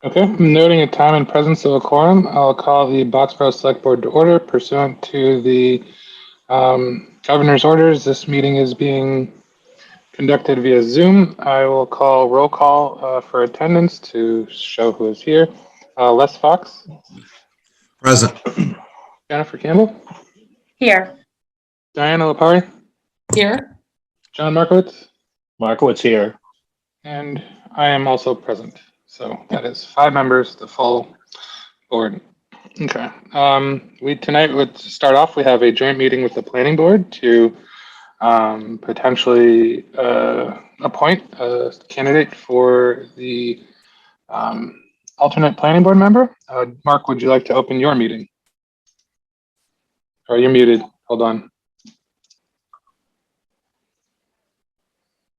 Okay, noting a time and presence of a quorum, I'll call the Boxborough Select Board to order pursuant to the governor's orders. This meeting is being conducted via Zoom. I will call roll call for attendance to show who is here. Les Fox. Present. Jennifer Campbell. Here. Diana Lapari. Here. John Markowitz. Markowitz here. And I am also present. So that is 5 members, the full board. Okay. We tonight would start off. We have a joint meeting with the planning board to potentially appoint a candidate for the alternate planning board member. Mark, would you like to open your meeting? Or you're muted. Hold on.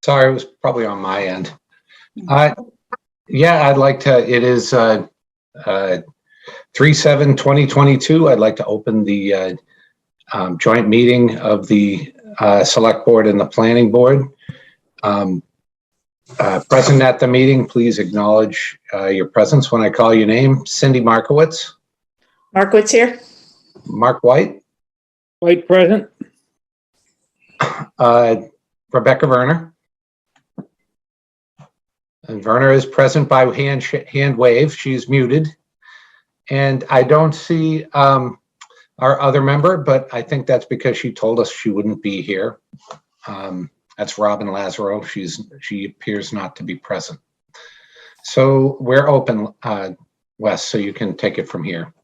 Sorry, it was probably on my end. Yeah, I'd like to, it is 3/7/2022. I'd like to open the joint meeting of the select board and the planning board. Present at the meeting, please acknowledge your presence when I call your name. Cindy Markowitz. Markowitz here. Mark White. White present. Rebecca Werner. And Werner is present by hand wave. She's muted. And I don't see our other member, but I think that's because she told us she wouldn't be here. That's Robin Lazaro. She appears not to be present. So we're open, Wes, so you can take it from here.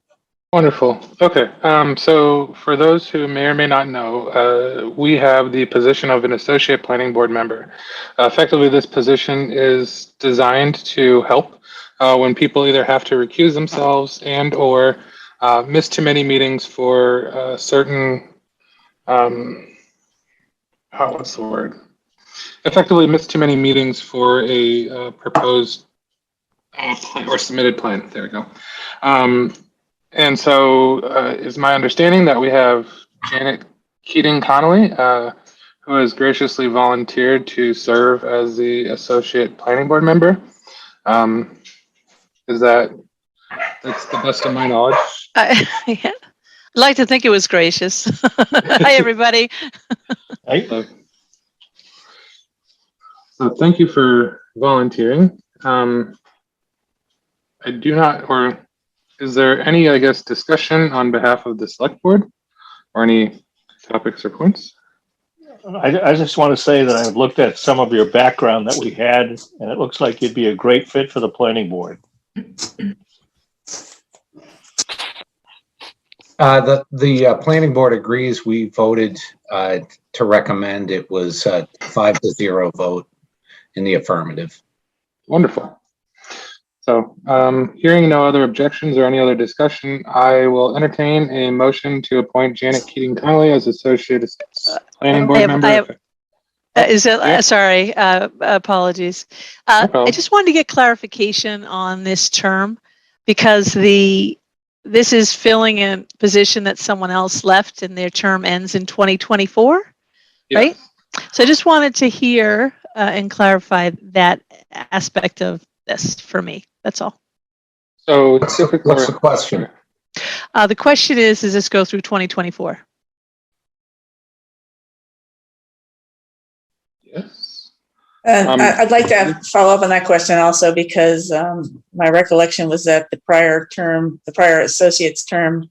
Wonderful. Okay. So for those who may or may not know, we have the position of an associate planning board member. Effectively, this position is designed to help when people either have to recuse themselves and or miss too many meetings for certain, what's the word? Effectively miss too many meetings for a proposed or submitted plan. There we go. And so it's my understanding that we have Janet Keating Connolly, who has graciously volunteered to serve as the associate planning board member. That's the best of my knowledge? Yeah. I'd like to think it was gracious. Hi, everybody. So thank you for volunteering. I do not, or is there any, I guess, discussion on behalf of the select board or any topics or points? I just want to say that I've looked at some of your background that we had, and it looks like you'd be a great fit for the planning board. The planning board agrees. We voted to recommend. It was 5-0 vote in the affirmative. Wonderful. So hearing no other objections or any other discussion, I will entertain a motion to appoint Janet Keating Connolly as associate planning board member. Sorry, apologies. No I just wanted to get clarification on this term because this is filling a position that someone else left and their term ends in 2024, Yes. right? So I just wanted to hear and clarify that aspect of this for me. That's all. So What's the question? The question is, does this go through 2024? Yes. I'd like to follow up on that question also because my recollection was that the prior associate's term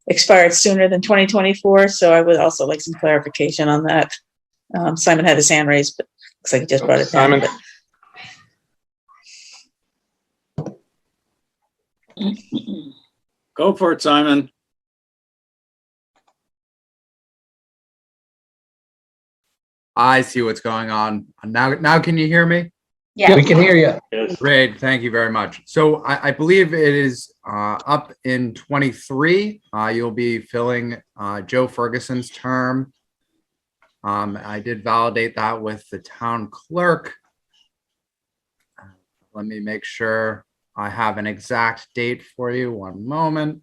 expired sooner than 2024. So I would also like some clarification on that. Simon had his hand raised, but looks like he just brought it down. Simon. Go for it, Simon. I see what's going on. Now can you hear me? Yeah. We can hear you. Yes. Great, thank you very much. So I believe it is up in 23. You'll be filling Joe Ferguson's term. I did validate that with the town clerk. Let me make sure I have an exact date for you. One moment.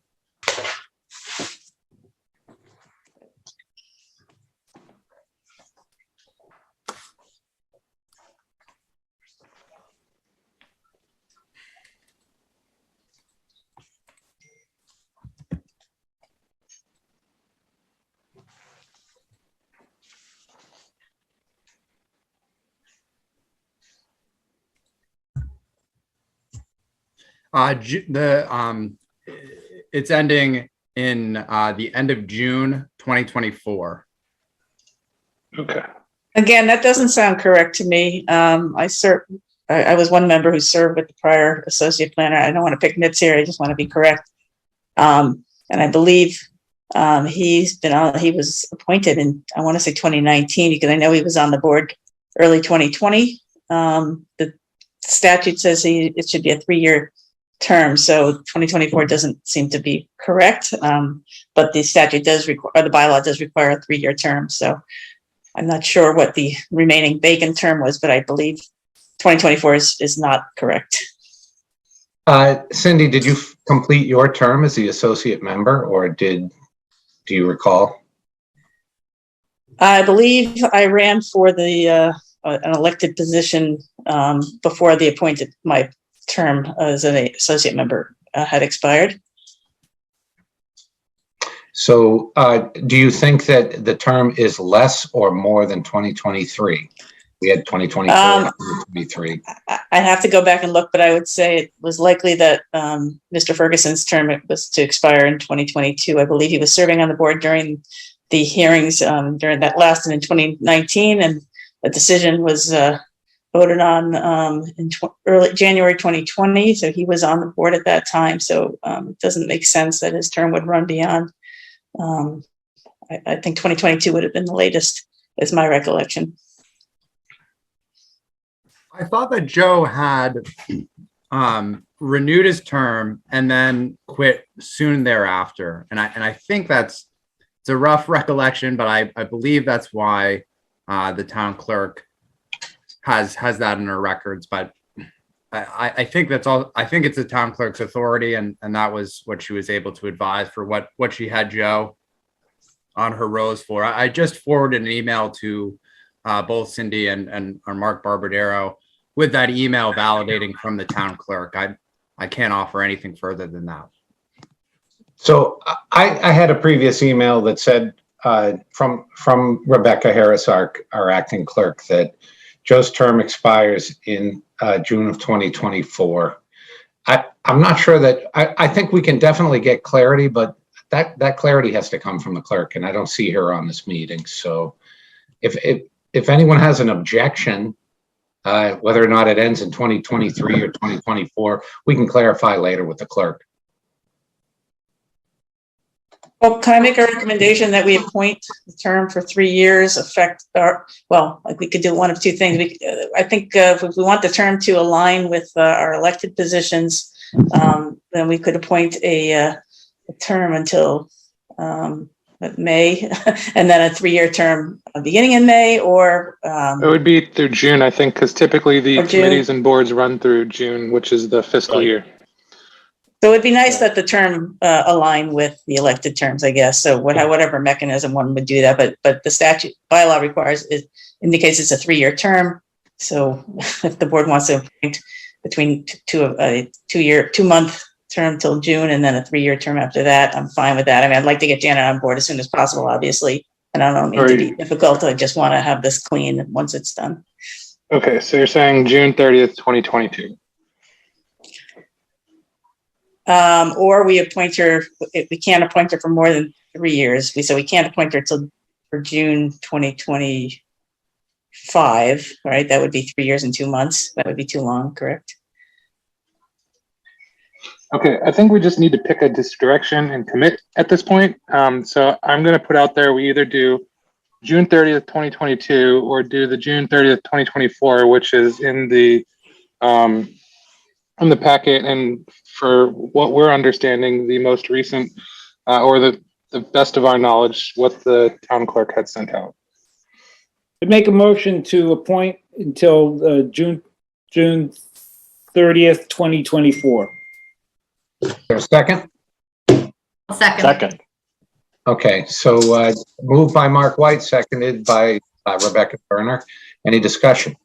It's ending in the end of June 2024. Okay. Again, that doesn't sound correct to me. I was one member who served with the prior associate planner. I don't want to pick nits here. I just want to be correct. And I believe he was appointed in, I want to say 2019, because I know he was on the board early 2020. The statute says it should be a 3-year term, so 2024 doesn't seem to be correct. But the statute does require, or the bylaw does require a 3-year term. So I'm not sure what the remaining vacant term was, but I believe 2024 is not correct. Cindy, did you complete your term as the associate member, or do you recall? I believe I ran for the an elected position before my term as an associate member had expired. So do you think that the term is less or more than 2023? We had 2024, 2023. I have to go back and look, but I would say it was likely that Mr. Ferguson's term was to expire in 2022. I believe he was serving on the board during the hearings during that lasted in 2019, and the decision was voted on in early January 2020. So he was on the board at that time. So it doesn't make sense that his term would run beyond. I think 2022 would have been the latest, is my recollection. I thought that Joe had renewed his term and then quit soon thereafter. And I think it's a rough recollection, but I believe that's why the town clerk has that in her records. But I think that's all. I think it's the town clerk's authority, and that was what she was able to advise for what she had Joe on her rolls for. I just forwarded an email to both Cindy and Mark Barbadero with that email validating from the town clerk. I can't offer anything further than that. So I had a previous email that said from Rebecca Harris, our acting clerk, that Joe's term expires in June of 2024. I'm not sure that, I think we can definitely get clarity, but that clarity has to come from the clerk, and I don't see her on this meeting. So if anyone has an objection, whether or not it ends in 2023 or 2024, we can clarify later with the clerk. Well, can I make a recommendation that we appoint the term for 3 years, like we could do one of two things. I think if we want the term to align with our elected positions, then we could appoint a term until May, and then a 3-year term beginning in May, or it would be through June, I think, because typically the committees and boards run through June, which is the fiscal year. So it'd be nice that the term align with the elected terms, I guess. So whatever mechanism one would do that, but the statute bylaw indicates it's a 3-year term. So if the board wants to appoint between a 2-month term till June and then a 3-year term after that, I'm fine with that. I mean, I'd like to get Janet on board as soon as possible, obviously. And I don't mean to be difficult. I just want to have this clean once it's done. Okay, so you're saying June 30th, 2022. Or we appoint her, we can't appoint her for more than 3 years. So we can't appoint her till for June 2025, right? That would be 3 years and 2 months. That would be too long, correct? Okay, I think we just need to pick a direction and commit at this point. So I'm going to put out there, we either do June 30th, 2022 or do the June 30th, 2024, which is in the packet, and for what we're understanding, the most recent or the best of our knowledge, what the town clerk had sent out. To make a motion to appoint until June 30th, 2024. Is there a second? Second. Okay, so moved by Mark White, seconded by Rebecca Turner. Any discussion?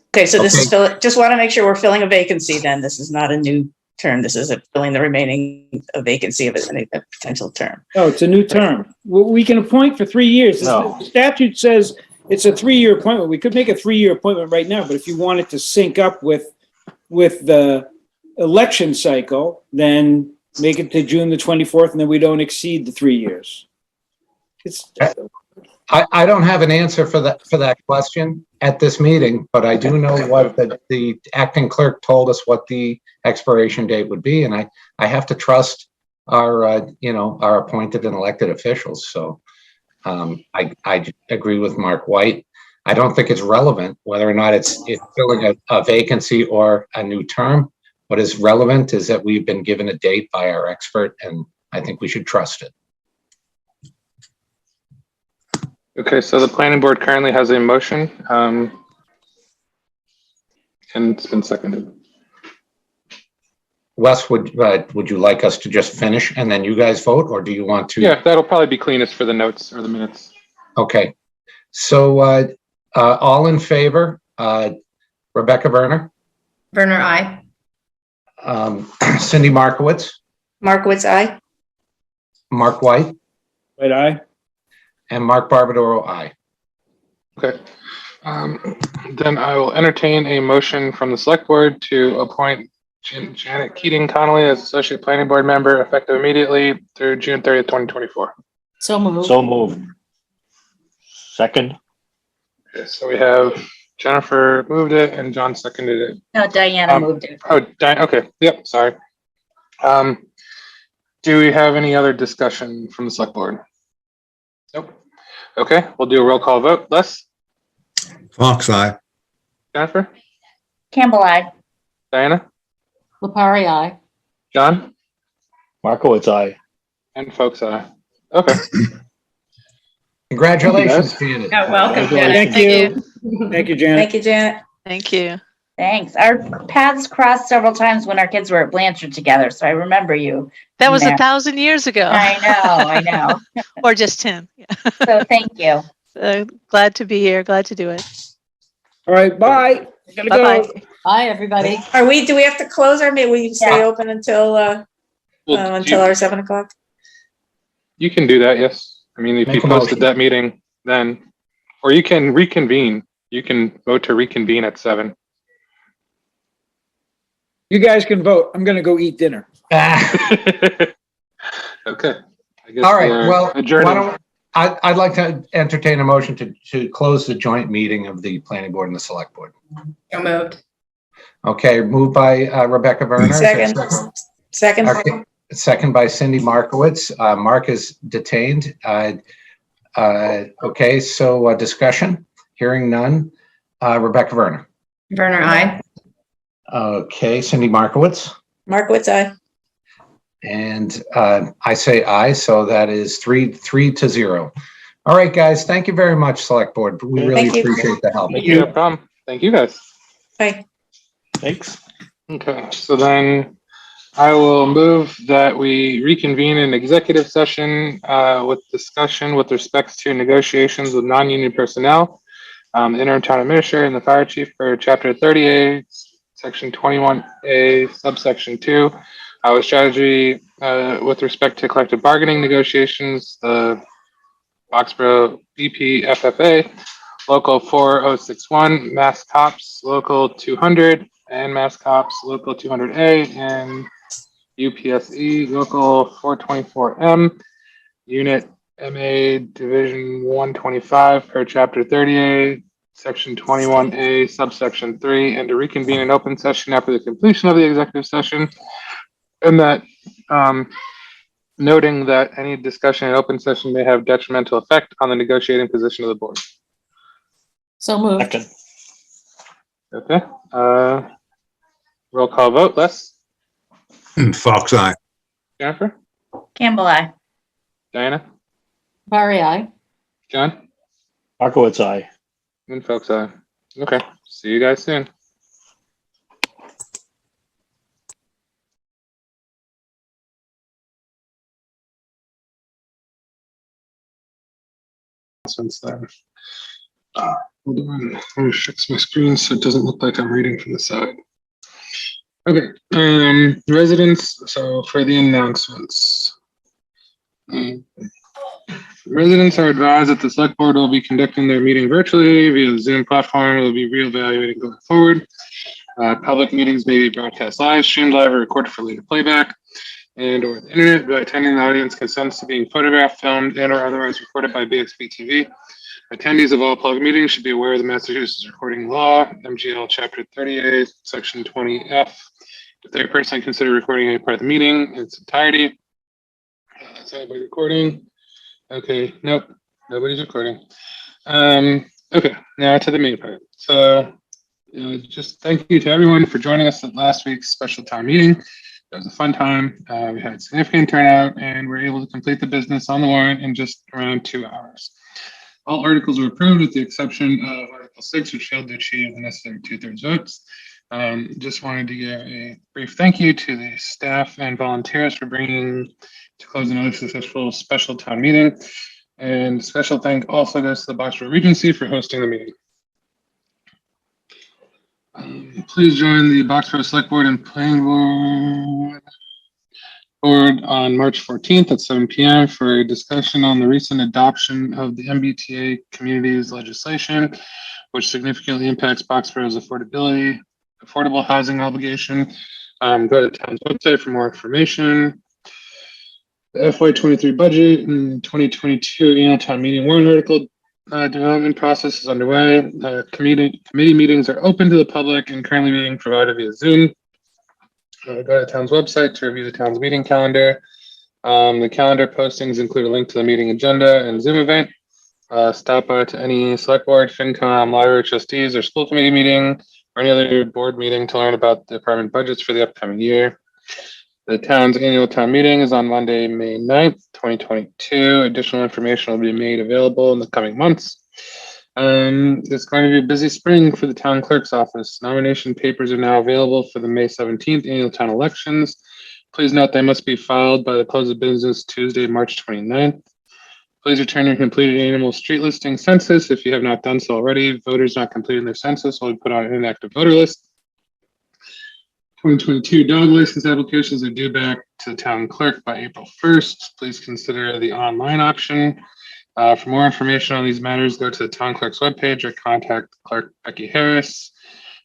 Okay, so this is just want to make sure we're filling a vacancy then. This is not a new term. This is filling the remaining vacancy of a potential term. No, it's a new term. We can appoint for 3 years. No. The statute says it's a 3-year appointment. We could make a 3-year appointment right now, but if you wanted to sync up with the election cycle, then make it to June the 24th, and then we don't exceed the 3 years. It's, I don't have an answer for that question at this meeting, but I do know what the acting clerk told us what the expiration date would be, and I have to trust our our appointed and elected officials. So I agree with Mark White. I don't think it's relevant whether or not it's filling a vacancy or a new term. What is relevant is that we've been given a date by our expert, and I think we should trust it. Okay, so the planning board currently has a motion, and it's been seconded. Wes, would you like us to just finish and then you guys vote, or do you want to? Yeah, that'll probably be cleanest for the notes or the minutes. Okay. So all in favor, Rebecca Werner, Werner, aye. Cindy Markowitz, Markowitz, aye. Mark White, but and Mark Barbadoro, aye. Okay. Then I will entertain a motion from the select board to appoint Janet Keating Connolly as associate planning board member effective immediately through June 30th, 2024. So moved. So moved. Second. Okay, so we have Jennifer moved it and John seconded it. No, Diana moved it. Oh, Diane, okay, yep, sorry. Do we have any other discussion from the select board? Nope. Okay, we'll do a roll call vote. Les? Fox eye. Jennifer? Campbell, aye. Diana? Lepari, aye. John? Markowitz, aye. And folks, aye. Okay. Congratulations, Janet. You're welcome, Thank Janet. you. Thank you, Janet. Thank you, Janet. Thank you. Thanks. Our paths crossed several times when our kids were at Blanchard together, so I remember you. That was Yeah. 1,000 years ago. I know. Or just 10. Yeah. So thank you. So glad to be here. Glad to do it. All right, bye. Gotta go. Bye-bye. Bye, everybody. Do we have to close our meeting? Will you stay Yeah. open until Well, our 7 o'clock? you can do that, yes. I mean, if Make you a posted motion. that meeting, then, or you can reconvene. You can vote to reconvene at 7. You guys can vote. I'm gonna go eat dinner. Okay. I guess All right, we're well, adjourning. I'd like to entertain a motion to close the joint meeting of the planning board and the select board. So moved. Okay, moved by Rebecca Werner. Is there a Second. Second. Okay, second by Cindy Markowitz. Mark is detained. Okay, so discussion, hearing none. Rebecca Werner. Werner, aye. Okay, Cindy Markowitz. Markowitz, aye. And I say aye, so that is 3-0. All right, guys, thank you very much, Select Board. We really Thank you. appreciate the help. Thank No you. problem. Thank you, guys. Bye. Thanks. Okay, so then I will move that we reconvene an executive session with discussion with respects to negotiations with non-union personnel, the interim town administrator and the fire chief for Chapter 38, Section 21A, subsection 2, with strategy with respect to collective bargaining negotiations, the Foxborough BPFFA, Local 4061, Mass Cops, Local 200, and Mass Cops, Local 200A, and UPSE, Local 424M, Unit MA Division 125 per Chapter 38, Section 21A, subsection 3, and to reconvene an open session after the completion of the executive session. And that noting that any discussion in open session may have detrimental effect on the negotiating position of the board. So moved. Second. Okay. Roll call vote. Les? Fox eye. Jennifer? Campbell, aye. Diana? Lepari, aye. John? Markowitz, aye. And folks, okay. See you guys soon. Since then. Hold on. Let me fix my screen so it doesn't look like I'm reading from the side. Okay. Residents, so for the announcements. Residents are advised that the select board will be conducting their meeting virtually via the Zoom platform. It will be reevaluating going forward. Public meetings may be broadcast live, streamed live, or recorded for later playback, and or the internet. By attending, the audience consents to being photographed, filmed, and or otherwise recorded by BXB-TV. Attendees of all public meetings should be aware of the Massachusetts recording law, MGL Chapter 38, Section 20F. If they personally consider recording any part of the meeting in its entirety, is anybody recording? Okay, nope, nobody's recording. Okay, now to the main part. So, just thank you to everyone for joining us at last week's special town meeting. It was a fun time. We had significant turnout, and we're able to complete the business on the warrant in just around 2 hours. All articles were approved with the exception of Article 6, which failed to achieve the necessary 2/3 votes. Just wanted to give a brief thank you to the staff and volunteers for bringing to close another successful special town meeting. And special thank also goes to the Boxborough Regency for hosting the meeting. Please join the Boxborough Select Board and Planning Board on March 14th at 7 p.m. for a discussion on the recent adoption of the MBTA communities legislation, which significantly impacts Boxborough's affordable housing obligation. Go to the town's website for more information. The FY23 budget and 2022 annual town meeting warrant article development process is underway. Committee meetings are open to the public and currently being provided via Zoom. Go to the town's website to review the town's meeting calendar. The calendar postings include a link to the meeting agenda and Zoom event. Stop by to any select board, FinCom, library trustees, or school committee meeting, or any other board meeting to learn about the department budgets for the upcoming year. The town's annual town meeting is on Monday, May 9th, 2022. Additional information will be made available in the coming months. It's going to be a busy spring for the town clerk's office. Nomination papers are now available for the May 17th annual town elections. Please note they must be filed by the close of business Tuesday, March 29th. Please return your completed annual street listing census if you have not done so already. Voters not completing their census will be put on an inactive voter list. 2022 dog license applications are due back to the town clerk by April 1st. Please consider the online option. For more information on these matters, go to the town clerk's webpage or contact Clerk Becky Harris.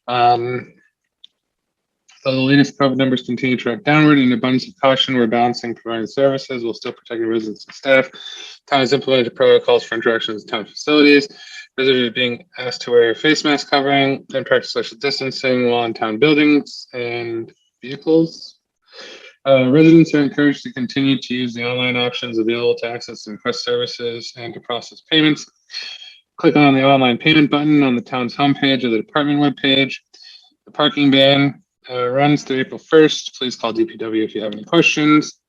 So the latest COVID numbers continue to track downward. In abundance of caution, we're balancing providing services while still protecting residents and staff. Town has implemented protocols for interactions with town facilities. Visitors are being asked to wear a face mask covering and practice social distancing while in town buildings and vehicles. Residents are encouraged to continue to use the online options available to access and request services and to process payments. Click on the online payment button on the town's homepage or the department webpage. The parking ban runs through April 1st. Please call DPW if you have any questions.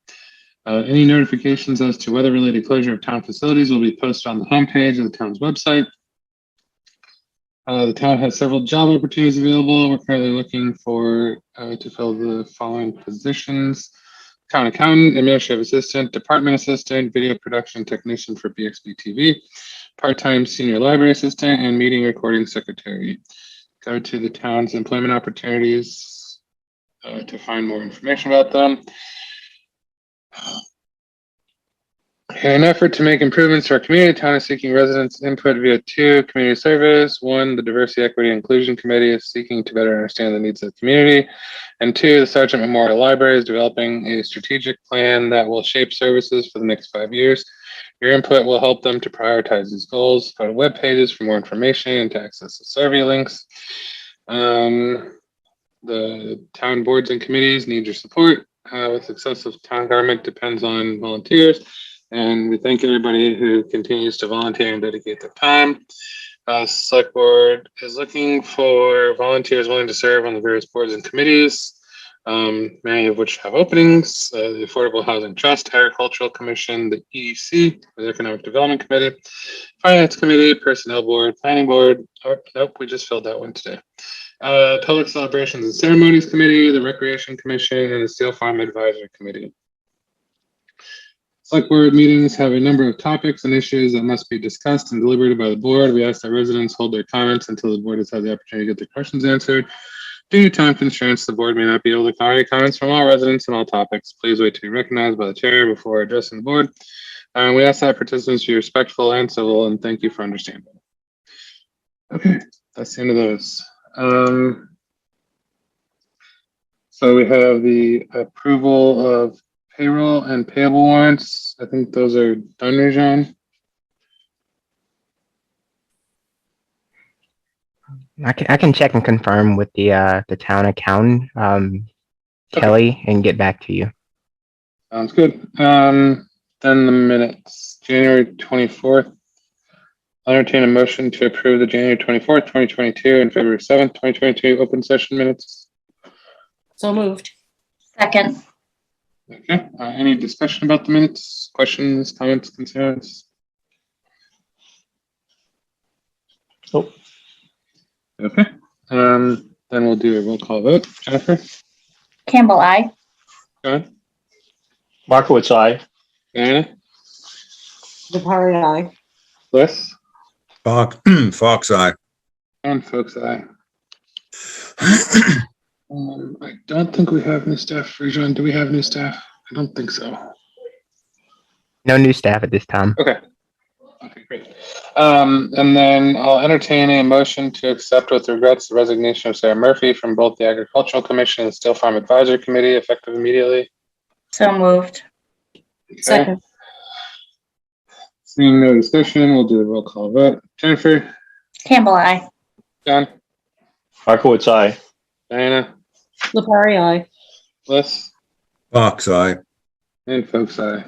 Any notifications as to weather-related closure of town facilities will be posted on the homepage of the town's website. The town has several job opportunities available. We're currently looking for to fill the following positions: town accountant, administrative assistant, department assistant, video production technician for BXB-TV, part-time senior library assistant, and meeting recording secretary. Go to the town's employment opportunities to find more information about them. In an effort to make improvements to our community, the town is seeking residents' input via 2 community surveys. 1, the Diversity, Equity, and Inclusion Committee is seeking to better understand the needs of the community. And 2, the Sergeant Memorial Library is developing a strategic plan that will shape services for the next 5 years. Your input will help them to prioritize these goals. Go to web pages for more information and to access the survey links. The town boards and committees need your support. With success of town government depends on volunteers. And we thank everybody who continues to volunteer and dedicate their time. Select Board is looking for volunteers willing to serve on the various boards and committees, many of which have openings. The Affordable Housing Trust, Agricultural Commission, the EEC, the Economic Development Committee, Finance Committee, Personnel Board, Planning Board. Oh, nope, we just filled that one today. Public Celebrations and Ceremonies Committee, the Recreation Commission, and the Steel Farm Advisory Committee. Select Board meetings have a number of topics and issues that must be discussed and deliberated by the board. We ask that residents hold their comments until the board has had the opportunity to get their questions answered. Due to time constraints, the board may not be able to accommodate comments from all residents on all topics. Please wait to be recognized by the chair before addressing the board. We ask that participants be respectful and civil, and thank you for understanding. Okay, that's the end of those. So we have the approval of payroll and payable warrants. I think those are done, Rajan. I can check and confirm with the town accountant, Kelly, and get back to you. Sounds good. Then the minutes, January 24th. I'll entertain a motion to approve the January 24th, 2022 and February 7th, 2022 open session minutes. So moved. Second. Okay, any discussion about the minutes, questions, comments, concerns? Nope. Okay, then we'll do a roll call vote. Jennifer? Campbell, I. John? Markowitz, aye. Diana? Lepari, aye. Bliss? Fox, Fox eye. And folks, I don't think we have new staff. Rajan, do we have new staff? I don't think so. No new staff at this time. Okay. Okay, great. And then I'll entertain a motion to accept with regrets the resignation of Sarah Murphy from both the Agricultural Commission and Still Farm Advisory Committee, effective immediately. So moved. Okay. Second. Seeing no discussion, we'll do a roll call vote. Jennifer? Campbell, I. John? Markowitz, aye. Diana? Lepari, aye. Bliss? Fox eye. And folks, I.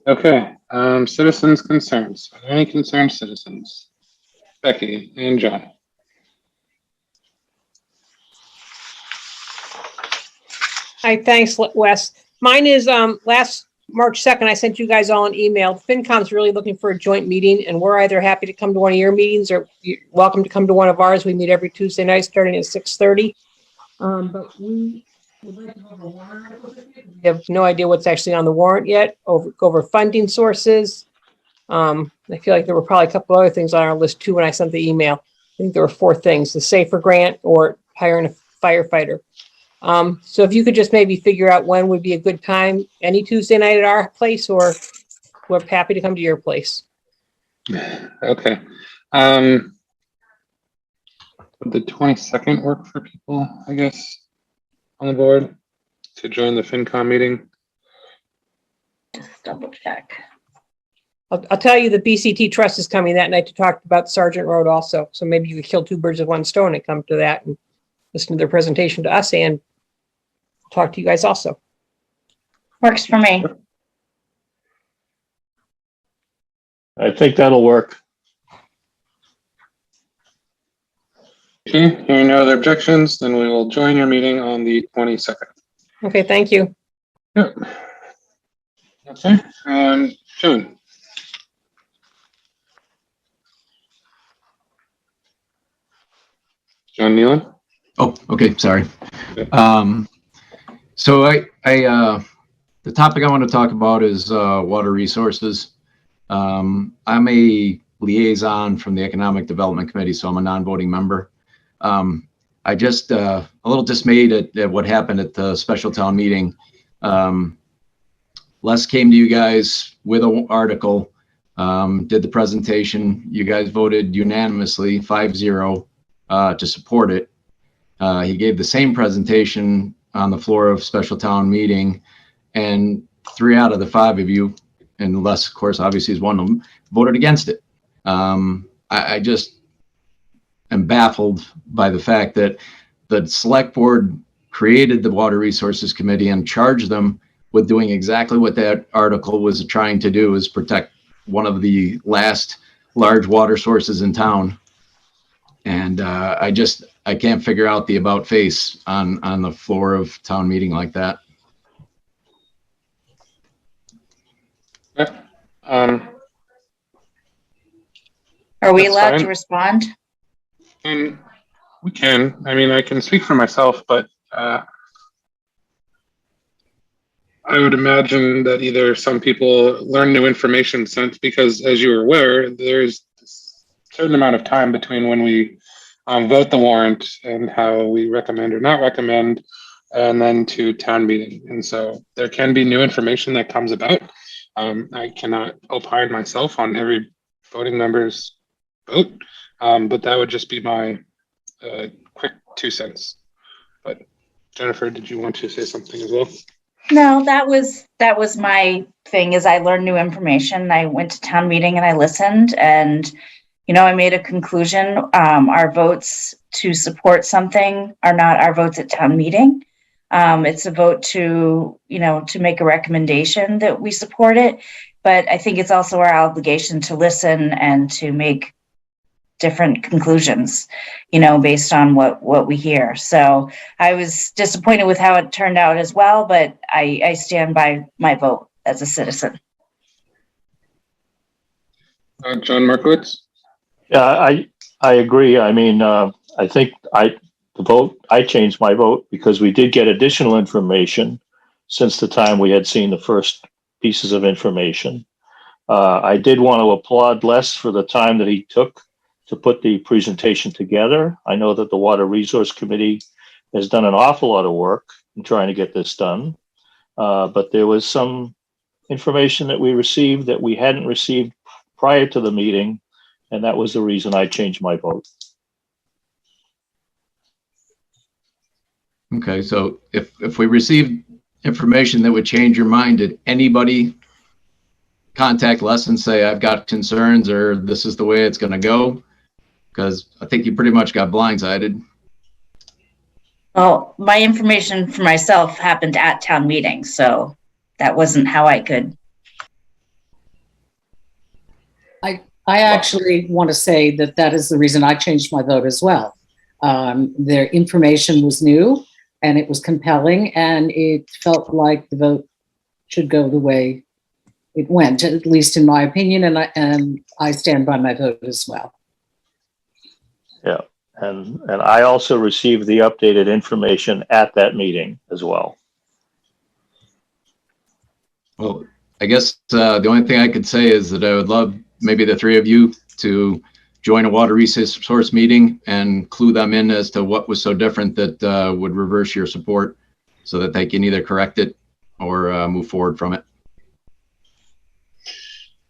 Okay, citizens' concerns. Are there any concerned citizens? Becky and John. Hi, thanks, Wes. Mine is, last March 2nd, I sent you guys all an email. FinCom's really looking for a joint meeting, and we're either happy to come to one of your meetings or you're welcome to come to one of ours. We meet every Tuesday night starting at 6:30. But we would like to go over warrant articles with you. We have no idea what's actually on the warrant yet, go over funding sources. I feel like there were probably a couple other things on our list too when I sent the email. I think there were 4 things: the SAFER grant or hiring a firefighter. So if you could just maybe figure out when would be a good time, any Tuesday night at our place, or we're happy to come to your place. Okay. Would the 22nd work for people, I guess, on the board to join the FinCom meeting? Just double check. I'll tell you the BCT Trust is coming that night to talk about Sergeant Road also. So maybe you could kill 2 birds with 1 stone and come to that and listen to their presentation to us and talk to you guys also. Works for me. I think that'll work. Okay, hearing no other objections, then we will join your meeting on the 22nd. Okay, thank you. Yep. Okay, June. John Nealon? Oh, okay, sorry. Okay. So the topic I want to talk about is water resources. I'm a liaison from the Economic Development Committee, so I'm a non-voting member. I just a little dismayed at what happened at the special town meeting. Les came to you guys with an article, did the presentation. You guys voted unanimously 5-0 to support it. He gave the same presentation on the floor of special town meeting, and 3 out of the 5 of you, and Les, of course, obviously is one of them, voted against it. I just am baffled by the fact that the select board created the Water Resources Committee and charged them with doing exactly what that article was trying to do, is protect one of the last large water sources in town. And I can't figure out the about face on the floor of town meeting like that. Yeah. Are we That's allowed fine. to respond? And we can. I mean, I can speak for myself, but I would imagine that either some people learn new information since, because as you are aware, there's a certain amount of time between when we vote the warrant and how we recommend or not recommend, and then to town meeting. And so there can be new information that comes about. I cannot opine myself on every voting member's vote, but that would just be my quick 2 cents. But Jennifer, did you want to say something as well? No, that was my thing is I learned new information. I went to town meeting and I listened and, I made a conclusion. Our votes to support something are not our votes at town meeting. It's a vote to make a recommendation that we support it. But I think it's also our obligation to listen and to make different conclusions, based on what we hear. So I was disappointed with how it turned out as well, but I stand by my vote as a citizen. John Markowitz? Yeah, I agree. I mean, I think I changed my vote because we did get additional information since the time we had seen the first pieces of information. I did want to applaud Les for the time that he took to put the presentation together. I know that the Water Resource Committee has done an awful lot of work in trying to get this done. But there was some information that we received that we hadn't received prior to the meeting. And that was the reason I changed my vote. Okay, so if we received information that would change your mind, did anybody contact Les and say, I've got concerns or this is the way it's going to go? Because I think you pretty much got blindsided. Well, my information for myself happened at town meeting, so that wasn't how I could. I actually want to say that is the reason I changed my vote as well. Their information was new and it was compelling and it felt like the vote should go the way it went, at least in my opinion, and I stand by my vote as well. Yeah, and I also received the updated information at that meeting as well. Well, I guess the only thing I could say is that I would love maybe the three of you to join a water resource meeting and clue them in as to what was so different that would reverse your support so that they can either correct it or move forward from it.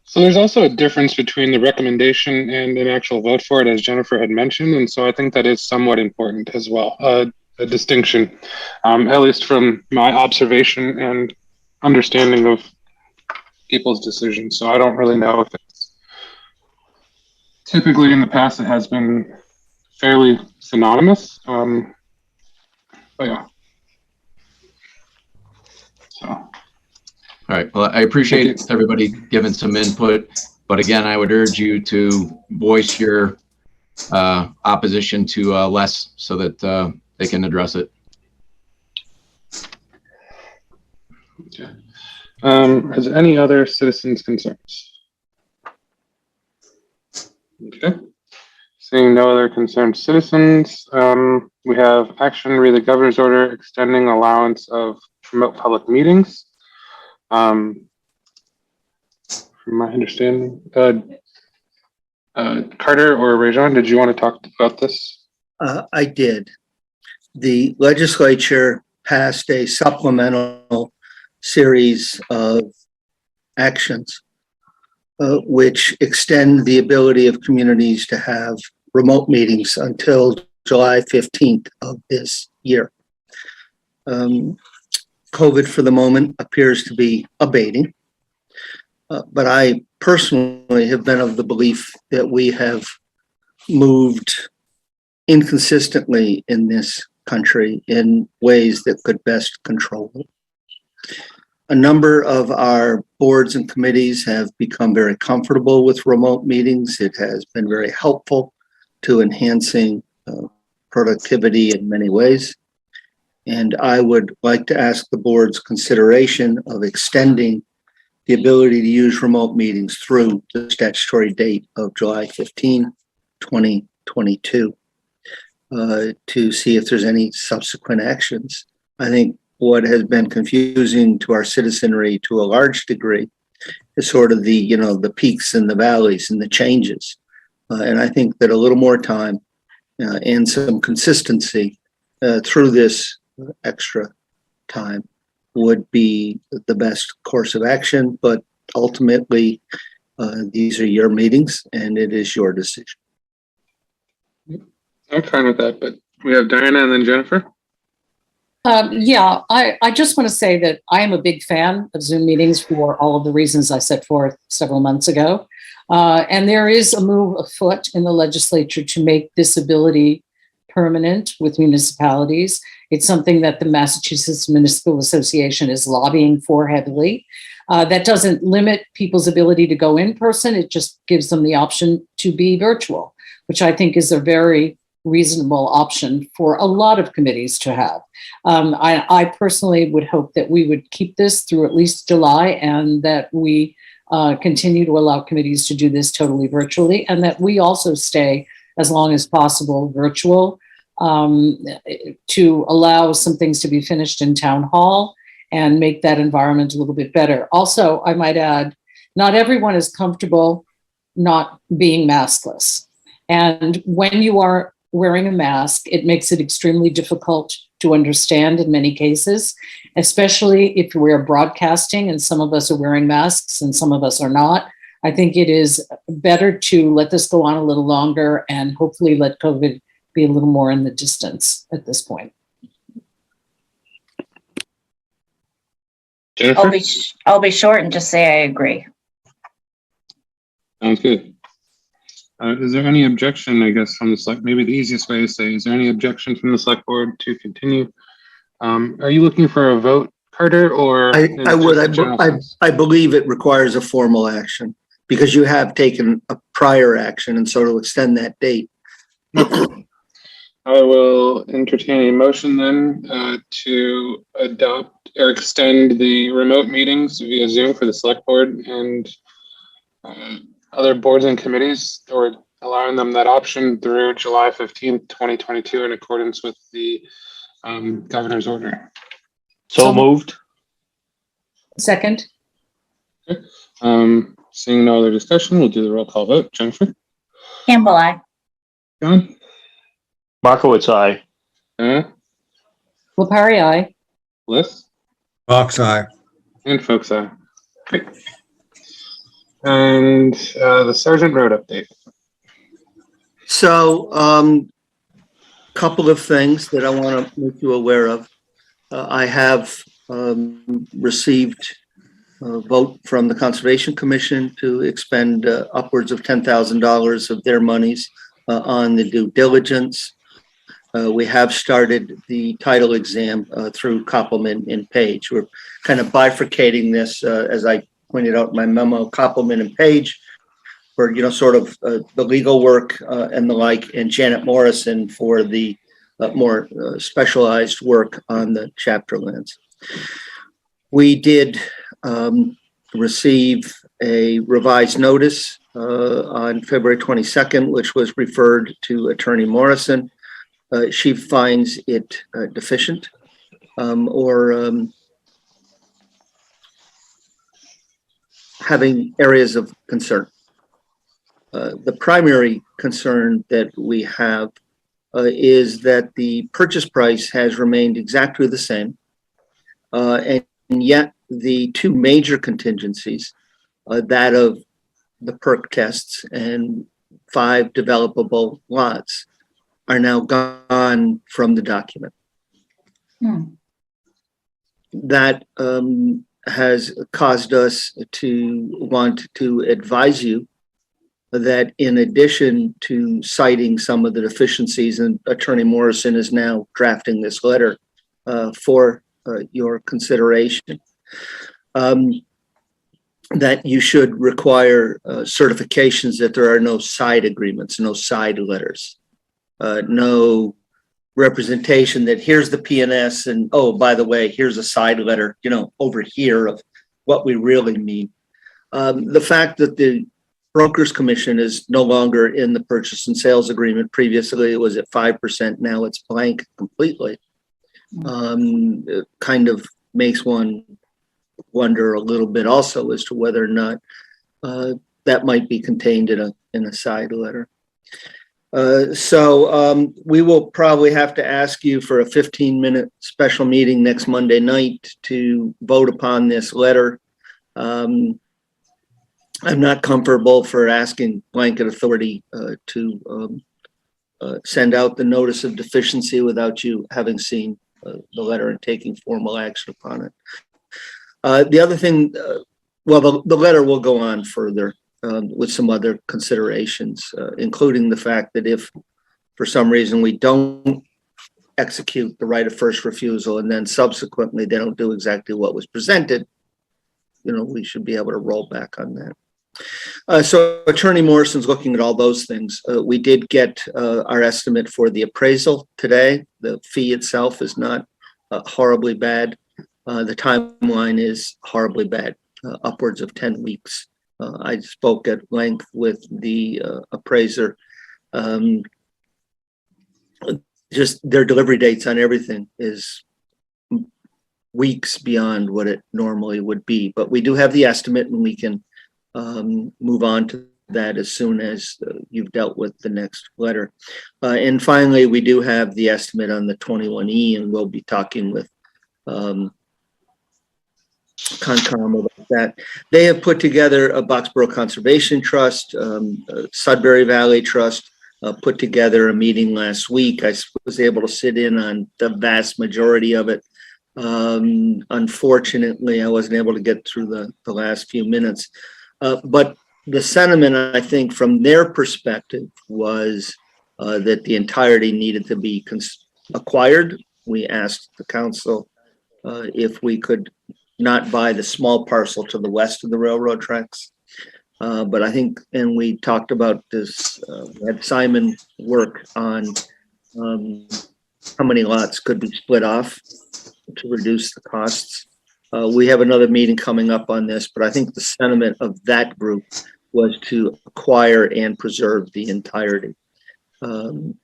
So there's also a difference between the recommendation and an actual vote for it, as Jennifer had mentioned. And so I think that is somewhat important as well, a distinction, at least from my observation and understanding of people's decisions. So I don't really know if it's typically in the past, it has been fairly synonymous. But yeah. So. All right. Well, I appreciate everybody giving some input, but again, I would urge you to voice your opposition to Les so that they can address it. Okay. Is there any other citizens' concerns? Okay. Seeing no other concerned citizens, we have action read the governor's order extending allowance of remote public meetings. From my understanding, Carter or Rajon, did you want to talk about this? I did. The legislature passed a supplemental series of actions which extend the ability of communities to have remote meetings until July 15th of this year. COVID for the moment appears to be abating, but I personally have been of the belief that we have moved inconsistently in this country in ways that could best control it. A number of our boards and committees have become very comfortable with remote meetings. It has been very helpful to enhancing productivity in many ways. And I would like to ask the board's consideration of extending the ability to use remote meetings through the statutory date of July 15, 2022, to see if there's any subsequent actions. I think what has been confusing to our citizenry to a large degree is sort of the, the peaks and the valleys and the changes. And I think that a little more time and some consistency through this extra time would be the best course of action. But ultimately, these are your meetings and it is your decision. I'm fine with that, but we have Diana and then Jennifer. Yeah, I just want to say that I am a big fan of Zoom meetings for all of the reasons I set forth several months ago. And there is a move afoot in the legislature to make this ability permanent with municipalities. It's something that the Massachusetts Municipal Association is lobbying for heavily. That doesn't limit people's ability to go in person. It just gives them the option to be virtual, which I think is a very reasonable option for a lot of committees to have. I personally would hope that we would keep this through at least July, and that we continue to allow committees to do this totally virtually, and that we also stay as long as possible virtual, to allow some things to be finished in town hall and make that environment a little bit better. Also, I might add, not everyone is comfortable not being maskless. And when you are wearing a mask, it makes it extremely difficult to understand in many cases, especially if we're broadcasting and some of us are wearing masks and some of us are not. I think it is better to let this go on a little longer and hopefully let COVID be a little more in the distance at this point. Jennifer? I'll be short and just say I agree. Sounds good. Is there any objection, I guess, from the select, maybe the easiest way to say, is there any objection from the select board to continue? Are you looking for a vote, Carter, or? I believe it requires a formal action because you have taken a prior action, and so to extend that date. I will entertain a motion then to adopt or extend the remote meetings via Zoom for the select board and other boards and committees, or allowing them that option through July 15th, 2022 in accordance with the governor's order. So moved. Second. Okay. Seeing no other discussion, we'll do the roll call vote. Jennifer? Campbell, aye. John? Markowitz, aye. Lepari, aye. Liz? Fox eye. And folks, aye. Great. And the Sergeant Road update. So, couple of things that I want to make you aware of. I have received a vote from the Conservation Commission to expend upwards of $10,000 of their monies on the due diligence. We have started the title exam through Koppelman and Page. We're kind of bifurcating this, as I pointed out in my memo, Koppelman and Page for, sort of the legal work and the like, and Janet Morrison for the more specialized work on the chapter lands. We did receive a revised notice on February 22nd, which was referred to Attorney Morrison. She finds it deficient or having areas of concern. The primary concern that we have is that the purchase price has remained exactly the same, and yet the two major contingencies, that of the perk tests and 5 developable lots, are now gone from the document. That has caused us to want to advise you that in addition to citing some of the deficiencies, and Attorney Morrison is now drafting this letter for your consideration, that you should require certifications that there are no side agreements, no side letters, no representation that here's the PNS and, oh, by the way, here's a side letter, over here of what we really mean. The fact that the Brokers Commission is no longer in the purchase and sales agreement. Previously, it was at 5%. Now it's blank completely. It kind of makes one wonder a little bit also as to whether or not that might be contained in a side letter. So we will probably have to ask you for a 15-minute special meeting next Monday night to vote upon this letter. I'm not comfortable for asking blanket authority to send out the notice of deficiency without you having seen the letter and taking formal action upon it. The other thing, well, the letter will go on further with some other considerations, including the fact that if for some reason we don't execute the right of first refusal and then subsequently they don't do exactly what was presented, we should be able to roll back on that. So Attorney Morrison's looking at all those things. We did get our estimate for the appraisal today. The fee itself is not horribly bad. The timeline is horribly bad, upwards of 10 weeks. I spoke at length with the appraiser. Just their delivery dates on everything is weeks beyond what it normally would be. But we do have the estimate, and we can move on to that as soon as you've dealt with the next letter. And finally, we do have the estimate on the 21E, and we'll be talking with Concom about that. They have put together a Boxborough Conservation Trust, Sudbury Valley Trust, put together a meeting last week. I was able to sit in on the vast majority of it. Unfortunately, I wasn't able to get through the last few minutes. But the sentiment, I think, from their perspective was that the entirety needed to be acquired. We asked the council if we could not buy the small parcel to the west of the railroad tracks. But I think, and we talked about this, we had Simon work on how many lots could be split off to reduce the costs. We have another meeting coming up on this, but I think the sentiment of that group was to acquire and preserve the entirety. So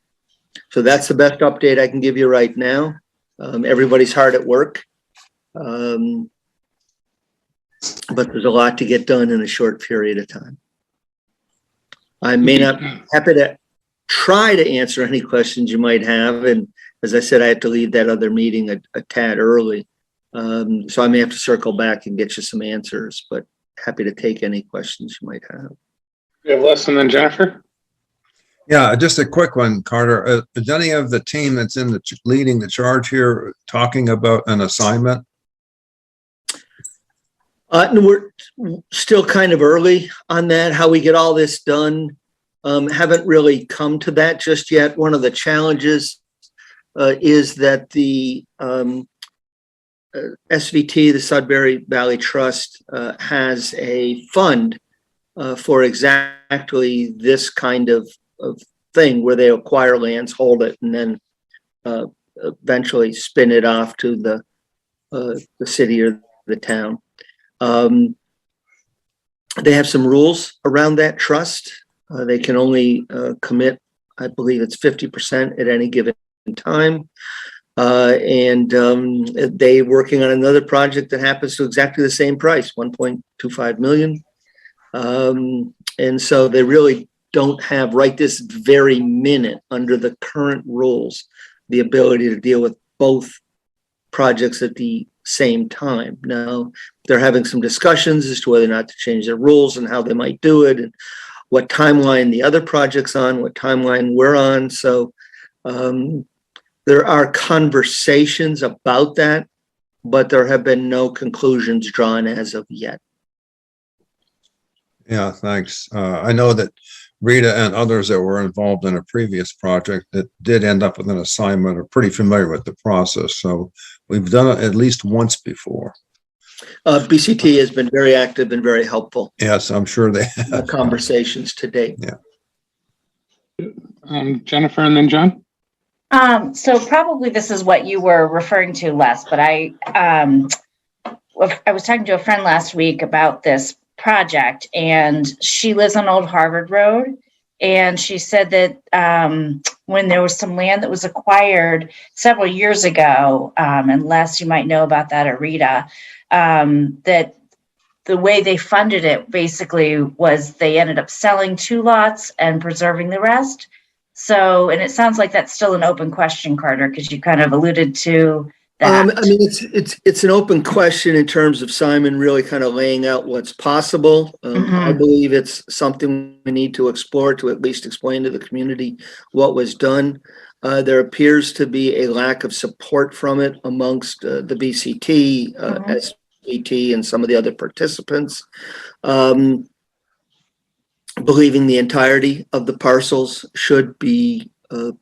that's the best update I can give you right now. Everybody's hard at work. But there's a lot to get done in a short period of time. I may not be happy to try to answer any questions you might have. And as I said, I had to leave that other meeting a tad early. So I may have to circle back and get you some answers, but happy to take any questions you might have. We have Les and then Jennifer. Yeah, just a quick one, Carter. Is any of the team that's in leading the charge here talking about an assignment? No, we're still kind of early on that. How we get all this done, haven't really come to that just yet. One of the challenges is that the SVT, the Sudbury Valley Trust, has a fund for exactly this kind of thing where they acquire lands, hold it, and then eventually spin it off to the city or the town. They have some rules around that trust. They can only commit, I believe it's 50% at any given time. And they're working on another project that happens to exactly the same price, 1.25 million. And so they really don't have right this very minute under the current rules, the ability to deal with both projects at the same time. Now, they're having some discussions as to whether or not to change their rules and how they might do it, and what timeline the other project's on, what timeline we're on. So there are conversations about that, but there have been no conclusions drawn as of yet. Yeah, thanks. I know that Rita and others that were involved in a previous project that did end up with an assignment are pretty familiar with the process. So we've done it at least once before. BCT has been very active and very helpful. Yes, I'm sure they have. The conversations to date. Yeah. Jennifer and then John. So probably this is what you were referring to, Les, but I was talking to a friend last week about this project, and she lives on Old Harvard Road, and she said that when there was some land that was acquired several years ago, and Les, you might know about that, or Rita, that the way they funded it basically was they ended up selling 2 lots and preserving the rest. So, and it sounds like that's still an open question, Carter, because you kind of alluded to that? I mean, it's an open question in terms of Simon really kind of laying out what's possible. I believe it's something we need to explore to at least explain to the community what was done. There appears to be a lack of support from it amongst the BCT, SBT, and some of the other participants. Believing the entirety of the parcels should be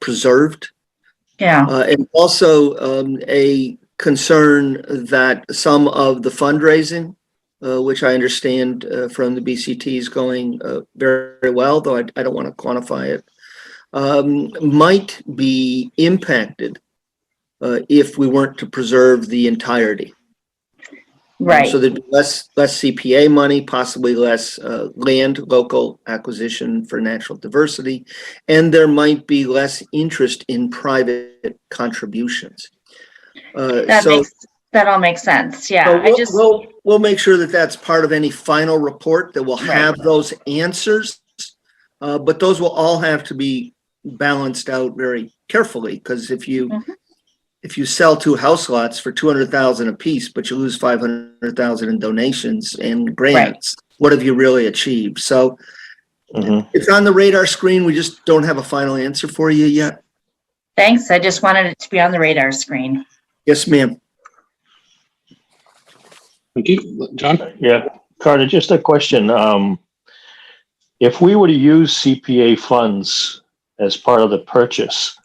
preserved. Yeah. And also a concern that some of the fundraising, which I understand from the BCT is going very well, though I don't want to quantify it, might be impacted if we weren't to preserve the entirety. Right. So there'd be less CPA money, possibly less land local acquisition for natural diversity, and there might be less interest in private contributions. That all makes sense. Yeah, we'll make sure that that's part of any final report that will have those answers, but those will all have to be balanced out very carefully, because if you sell 2 house lots for $200,000 a piece, but you lose $500,000 in donations and grants, what have you really achieved? So it's on the radar screen. We just don't have a final answer for you yet. Thanks. I just wanted it to be on the radar screen. Yes, ma'am. Thank you, John. Yeah, Carter, just a question. If we were to use CPA funds as part of the purchase,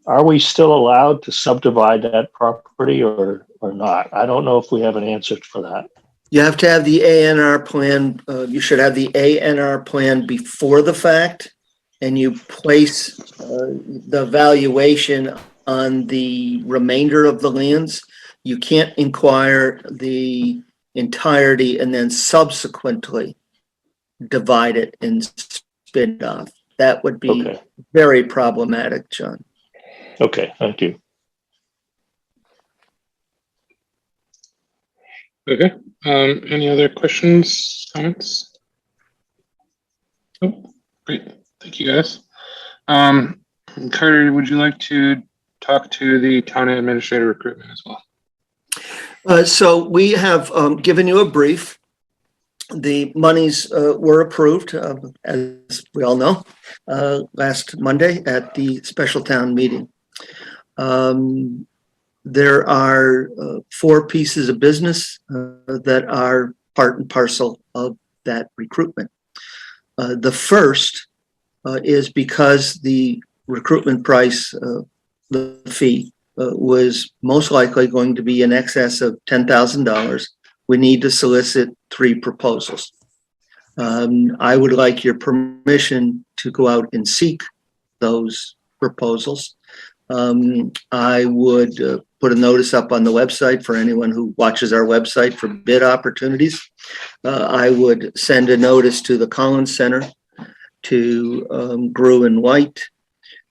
are we still allowed to subdivide that property or not? I don't know if we have an answer for that. You have to have the ANR plan. You should have the ANR plan before the fact, and you place the valuation on the remainder of the lands. You can't inquire the entirety and then subsequently divide it and spin it off. That would be very problematic, John. Okay, thank you. Okay. Any other questions, comments? Oh, great. Thank you, guys. Carter, would you like to talk to the town administrator recruitment as well? So we have given you a brief. The monies were approved, as we all know, last Monday at the special town meeting. There are 4 pieces of business that are part and parcel of that recruitment. The first is because the recruitment price, the fee, was most likely going to be in excess of $10,000. We need to solicit 3 proposals. I would like your permission to go out and seek those proposals. I would put a notice up on the website for anyone who watches our website for bid opportunities. I would send a notice to the Collins Center, to Grew and White,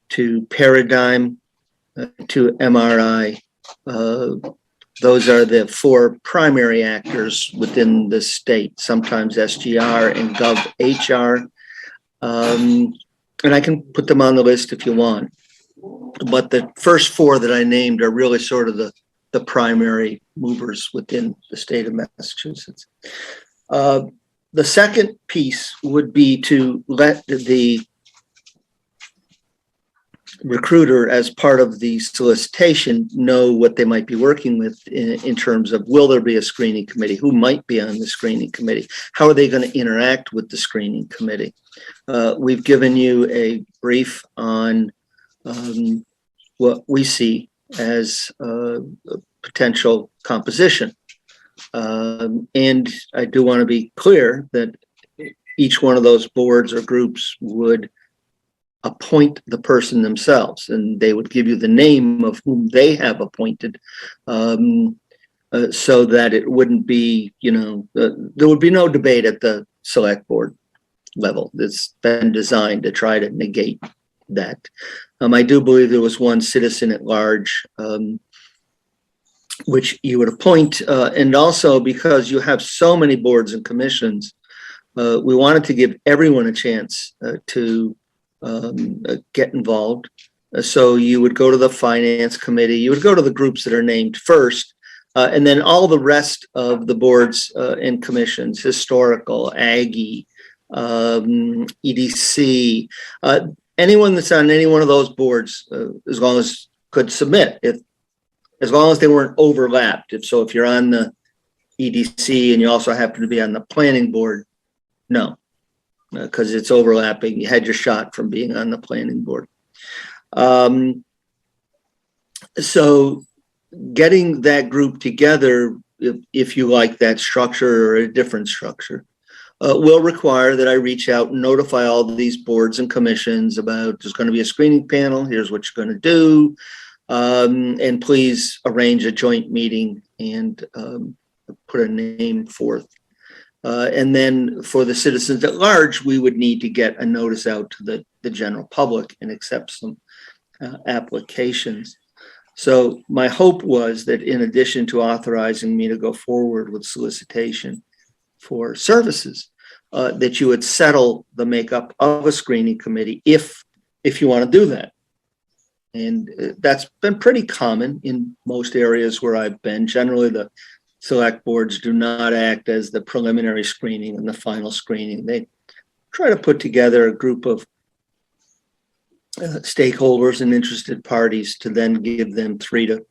to Paradigm, to MRI. Those are the 4 primary actors within the state, sometimes SGR and GovHR. And I can put them on the list if you want. But the first 4 that I named are really sort of the primary movers within the state of Massachusetts. The second piece would be to let the recruiter, as part of the solicitation, know what they might be working with in terms of, will there be a screening committee? Who might be on the screening committee? How are they going to interact with the screening committee? We've given you a brief on what we see as potential composition. And I do want to be clear that each one of those boards or groups would appoint the person themselves, and they would give you the name of whom they have appointed, so that it wouldn't be, there would be no debate at the select board level. It's been designed to try to negate that. I do believe there was one citizen at large, which you would appoint, and also because you have so many boards and commissions, we wanted to give everyone a chance to get involved. So you would go to the finance committee, you would go to the groups that are named first, and then all the rest of the boards and commissions, historical, Aggie, EDC, anyone that's on any one of those boards, as long as could submit, as long as they weren't overlapped. If you're on the EDC and you also happen to be on the planning board, no, because it's overlapping. You had your shot from being on the planning board. So getting that group together, if you like that structure or a different structure, will require that I reach out and notify all of these boards and commissions about there's going to be a screening panel. Here's what you're going to do. And please arrange a joint meeting and put a name forth. And then for the citizens at large, we would need to get a notice out to the general public and accept some applications. So my hope was that in addition to authorizing me to go forward with solicitation for services, that you would settle the makeup of a screening committee if you want to do that. And that's been pretty common in most areas where I've been. Generally, the select boards do not act as the preliminary screening and the final screening. They try to put together a group of stakeholders and interested parties to then give them 3 to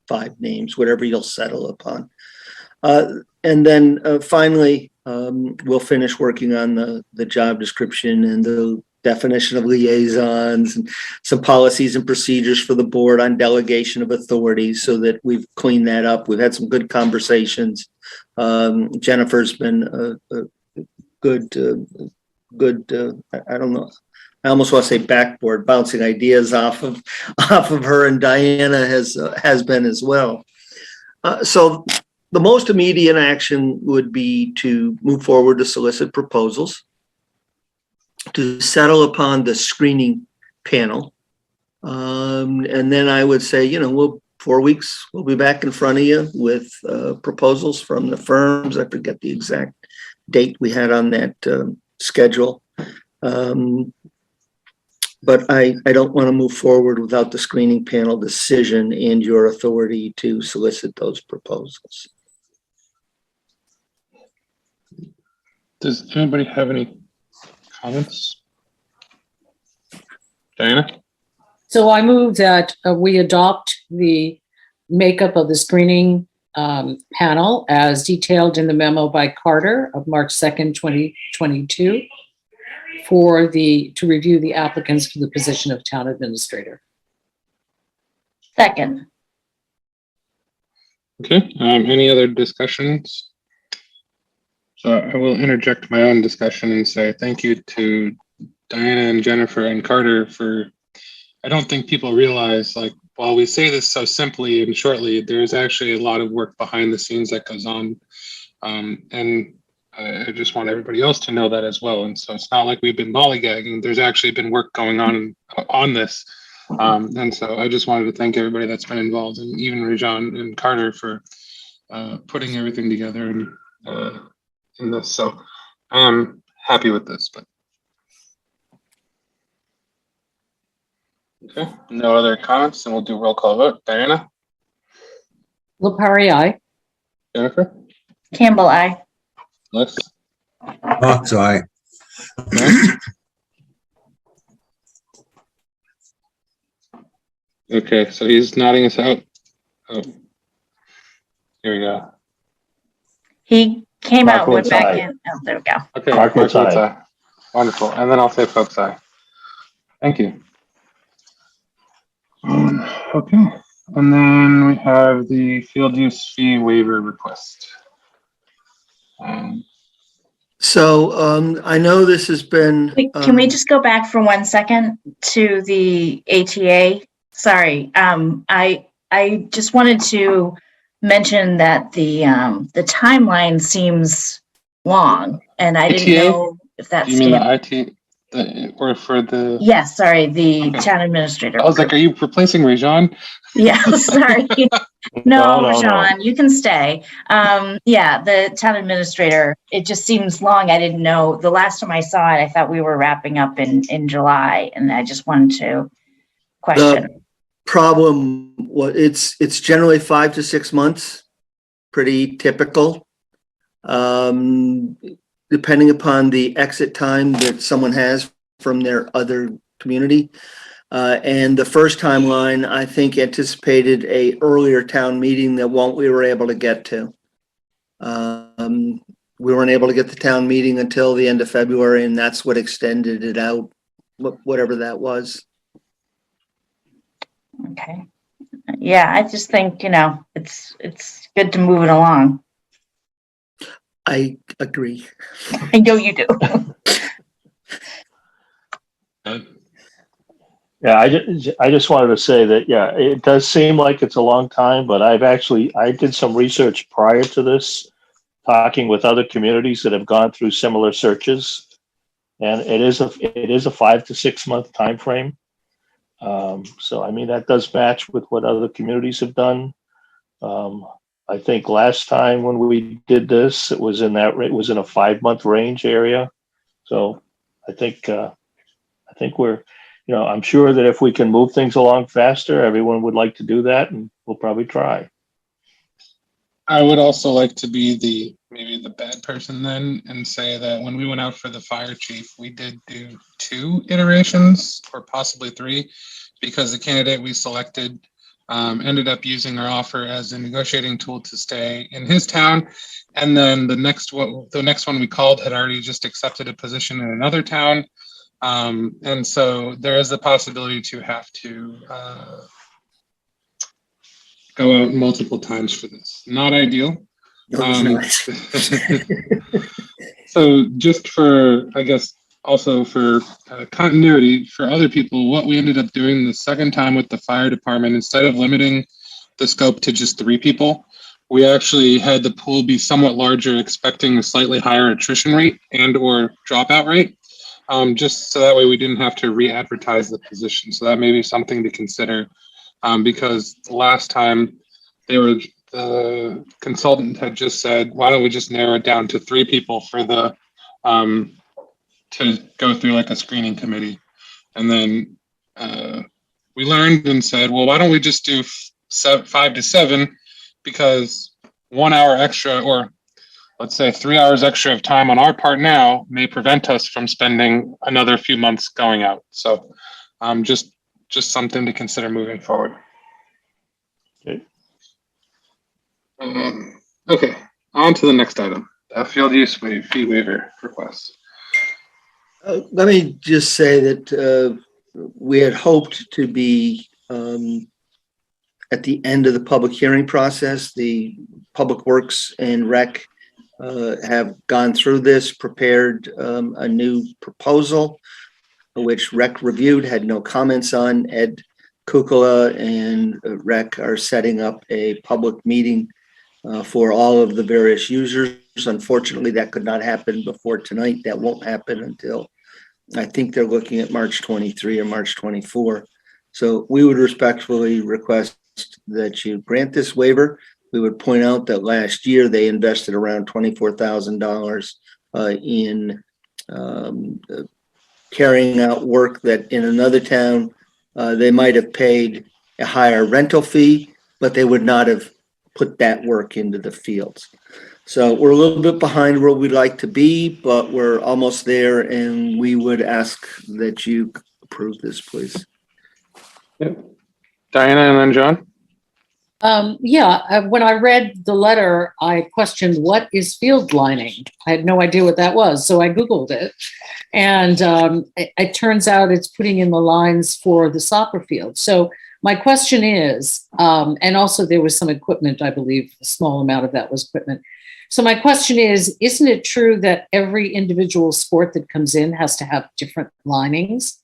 5 names, whatever you'll settle upon. And then finally, we'll finish working on the job description and the definition of liaisons and some policies and procedures for the board on delegation of authority so that we've cleaned that up. We've had some good conversations. Jennifer's been a good, I don't know. I almost want to say backboard, bouncing ideas off of her, and Diana has been as well. So the most immediate action would be to move forward to solicit proposals, to settle upon the screening panel. And then I would say, 4 weeks, we'll be back in front of you with proposals from the firms. I forget the exact date we had on that schedule. But I don't want to move forward without the screening panel decision and your authority to solicit those proposals. Does anybody have any comments? Diana? So I move that we adopt the makeup of the screening panel as detailed in the memo by Carter of March 2nd, 2022 to review the applicants for the position of town administrator. Second. Okay, any other discussions? So I will interject my own discussion and say thank you to Diana and Jennifer and Carter I don't think people realize, while we say this so simply and shortly, there's actually a lot of work behind the scenes that goes on. And I just want everybody else to know that as well. And so it's not like we've been lollygagging. There's actually been work going on this. And so I just wanted to thank everybody that's been involved, and even Rajan and Carter for putting everything together in this. So I'm happy with this. But okay, no other comments, and we'll do roll call vote. Diana? Lopari, aye. Jennifer? Campbell, aye. Les? Fox, aye. Okay, so he's nodding us out. Oh, here we go. He came out, went Markowitz, back aye. in. Oh, there we go. Okay, Markowitz, Markowitz, aye. aye. Wonderful. And then I'll say folks aye. Thank you. Okay, and then we have the field use fee waiver request. So I know this has been. Can we just go back for 1 second to the ATA? Sorry, I just wanted to mention that the timeline seems long, and I didn't ATA? know if that's. Do you mean the IT, or for the? Yes, sorry, the Okay. town administrator. I was like, are you replacing Rajan? Yeah, sorry. No, No. Sean, you can stay. Yeah, the town administrator, it just seems long. I didn't know. The last time I saw it, I thought we were wrapping up in July, and I just wanted to question. Problem, well, it's generally 5 to 6 months, pretty typical. Depending upon the exit time that someone has from their other community. And the first timeline, I think, anticipated a earlier town meeting that we were able to get to. We weren't able to get the town meeting until the end of February, and that's what extended it out, whatever that was. Okay. Yeah, I just think, it's good to move it along. I agree. I know you do. Yeah, I just wanted to say that, yeah, it does seem like it's a long time, but I did some research prior to this, talking with other communities that have gone through similar searches. And it is a 5 to 6 month time frame. So, I mean, that does match with what other communities have done. I think last time when we did this, it was in a 5-month range area. So I think we're, I'm sure that if we can move things along faster, everyone would like to do that, and we'll probably try. I would also like to be maybe the bad person then and say that when we went out for the fire chief, we did do 2 iterations or possibly 3, because the candidate we selected ended up using our offer as a negotiating tool to stay in his town. And then the next one we called had already just accepted a position in another town. And so there is the possibility to have to go out multiple times for this. Not ideal. So just for, I guess, also for continuity for other people, what we ended up doing the second time with the fire department, instead of limiting the scope to just 3 people, we actually had the pool be somewhat larger, expecting a slightly higher attrition rate and or dropout rate, just so that way we didn't have to re-advertise the position. So that may be something to consider, because last time the consultant had just said, why don't we just narrow it down to 3 people for the to go through like a screening committee. And then we learned and said, well, why don't we just do 5 to 7, because 1 hour extra, or let's say 3 hours extra of time on our part now may prevent us from spending another few months going out. So just something to consider moving forward. Okay. Okay, on to the next item, field use fee waiver request. Let me just say that we had hoped to be at the end of the public hearing process. The Public Works and Rec have gone through this, prepared a new proposal, which Rec reviewed, had no comments on. Ed Kukula and Rec are setting up a public meeting for all of the various users. Unfortunately, that could not happen before tonight. That won't happen until, I think they're looking at March 23 or March 24. So we would respectfully request that you grant this waiver. We would point out that last year they invested around $24,000 in carrying out work that in another town they might have paid a higher rental fee, but they would not have put that work into the fields. So we're a little bit behind where we'd like to be, but we're almost there, and we would ask that you approve this, please. Yep. Diana and then John. When I read the letter, I questioned, what is field lining? I had no idea what that was, so I Googled it. And it turns out it's putting in the lines for the soccer field. So my question is, and also there was some equipment, I believe, a small amount of that was equipment. So my question is, isn't it true that every individual sport that comes in has to have different linings?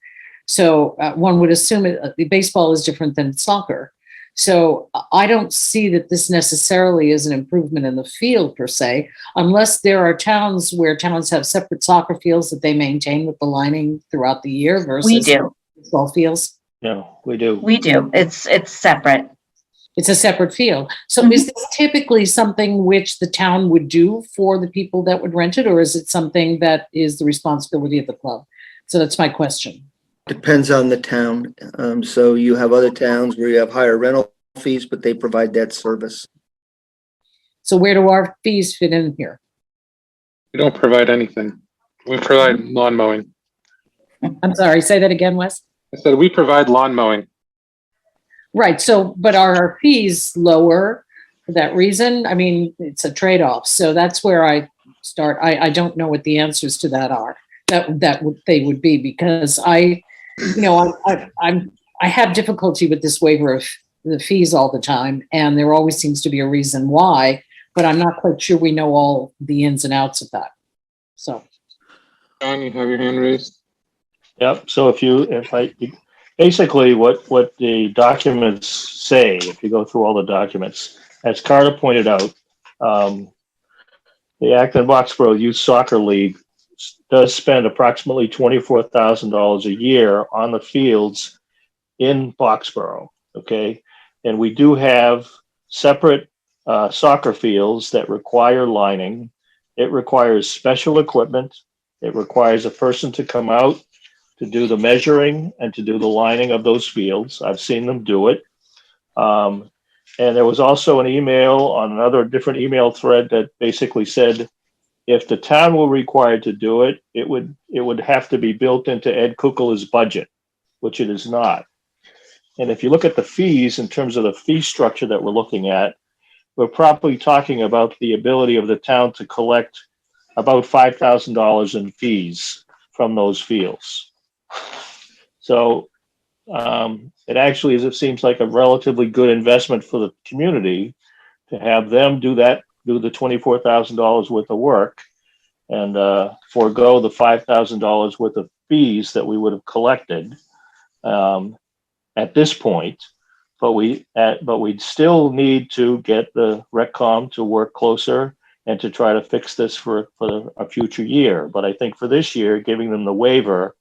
So one would assume the baseball is different than soccer. So I don't see that this necessarily is an improvement in the field per se, unless there are towns where towns have separate soccer fields that they maintain with the lining throughout the year versus We do. baseball fields. Yeah, we do. We do. It's separate. It's a separate field. So is this typically something which the town would do for the people that would rent it, or is it something that is the responsibility of the club? So that's my question. depends on the town. So you have other towns where you have higher rental fees, but they provide that service. So where do our fees fit in here? We don't provide anything. We provide lawn mowing. I'm sorry, say that again, Wes? I said we provide lawn mowing. Right, so, but are our fees lower for that reason? I mean, it's a trade-off, so that's where I start. I don't know what the answers to that are, they would be, because I have difficulty with this waiver of the fees all the time, and there always seems to be a reason why, but I'm not quite sure we know all the ins and outs of that, so. John, you have your hand raised. Yep. So basically what the documents say, if you go through all the documents, as Carter pointed out, the Acton-Boxborough Youth Soccer League does spend approximately $24,000 a year on the fields in Boxborough. Okay. And we do have separate soccer fields that require lining. It requires special equipment. It requires a person to come out to do the measuring and to do the lining of those fields. I've seen them do it. And there was also an email on another different email thread that basically said, if the town were required to do it, it would have to be built into Ed Kukula's budget, which it is not. And if you look at the fees in terms of the fee structure that we're looking at, we're probably talking about the ability of the town to collect about $5,000 in fees from those fields. So it actually it seems like a relatively good investment for the community to have them do the $24,000 worth of work and forego the $5,000 worth of fees that we would have collected at this point. But we'd still need to get the RecCom to work closer and to try to fix this for a future year. But I think for this year, giving them the waiver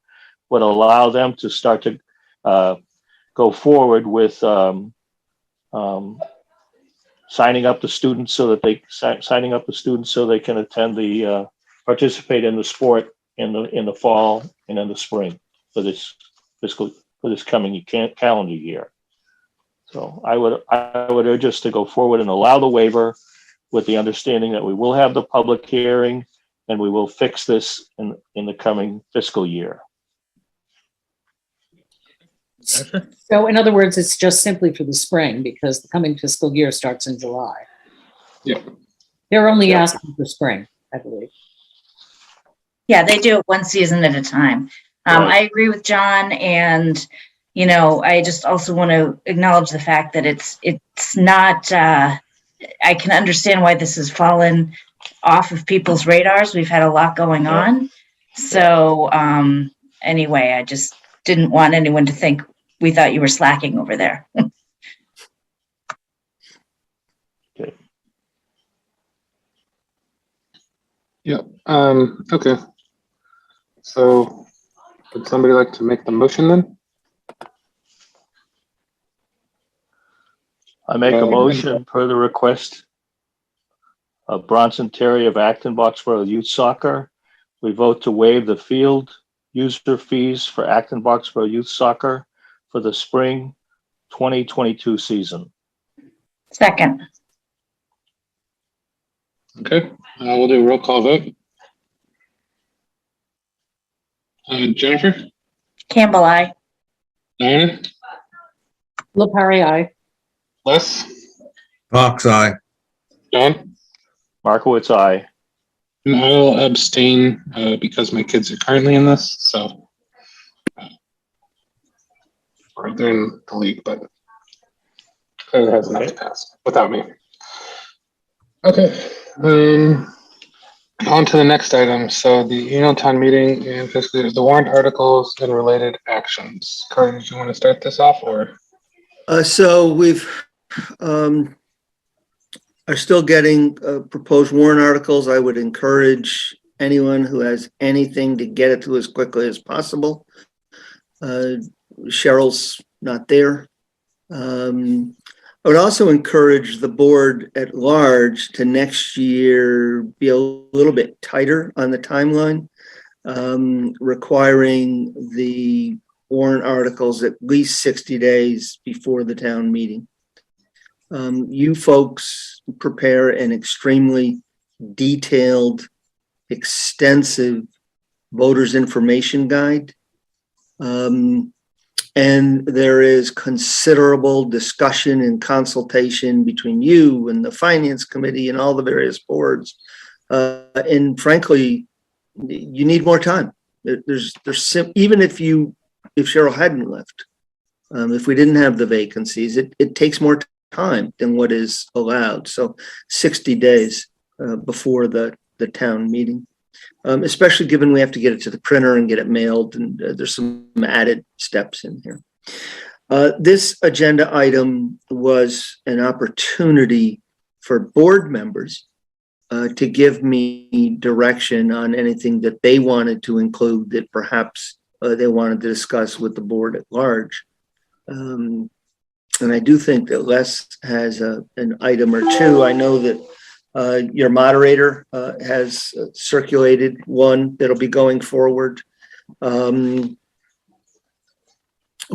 would allow them to start to go forward with signing up the students so that they can attend participate in the sport in the fall and in the spring for this coming calendar year. So I would urge us to go forward and allow the waiver with the understanding that we will have the public hearing and we will fix this in the coming fiscal year. So in other words, it's just simply for the spring because the coming fiscal year starts in July. Yeah. They're only asking for spring, I believe. Yeah, they do it one season at a time. I agree with John, and I just also want to acknowledge the fact that it's not. I can understand why this has fallen off of people's radars. We've had a lot going on, so anyway, I just didn't want anyone to think we thought you were slacking over there. Okay. Yep. Okay. So would somebody like to make the motion then? I make a motion per the request of Bronson Terry of Acton-Boxborough Youth Soccer. We vote to waive the field user fees for Acton-Boxborough Youth Soccer for the spring 2022 season. Second. Okay. We'll do a roll call vote. Jennifer? Campbell, aye. Diana? LaParrie, aye. Les? Fox eye. John? Markowitz, aye. And I will abstain because my kids are currently in this, so or they're in the league, but it has enough to pass without me. Okay. On to the next item. So the annual town meeting and fiscal the warrant articles and related actions. Carter, did you want to start this off or? So we've are still getting proposed warrant articles. I would encourage anyone who has anything to get it to as quickly as possible. Cheryl's not there. I would also encourage the board at large to next year be a little bit tighter on the timeline, requiring the warrant articles at least 60 days before the town meeting. You folks prepare an extremely detailed, extensive voters information guide. And there is considerable discussion and consultation between you and the finance committee and all the various boards. And frankly, you need more time. Even if Cheryl hadn't left, if we didn't have the vacancies, it takes more time than what is allowed. So 60 days before the town meeting. Especially given we have to get it to the printer and get it mailed, and there's some added steps in here. This agenda item was an opportunity for board members to give me direction on anything that they wanted to include that perhaps they wanted to discuss with the board at large. And I do think that Les has an item or two. I know that your moderator has circulated one that'll be going forward.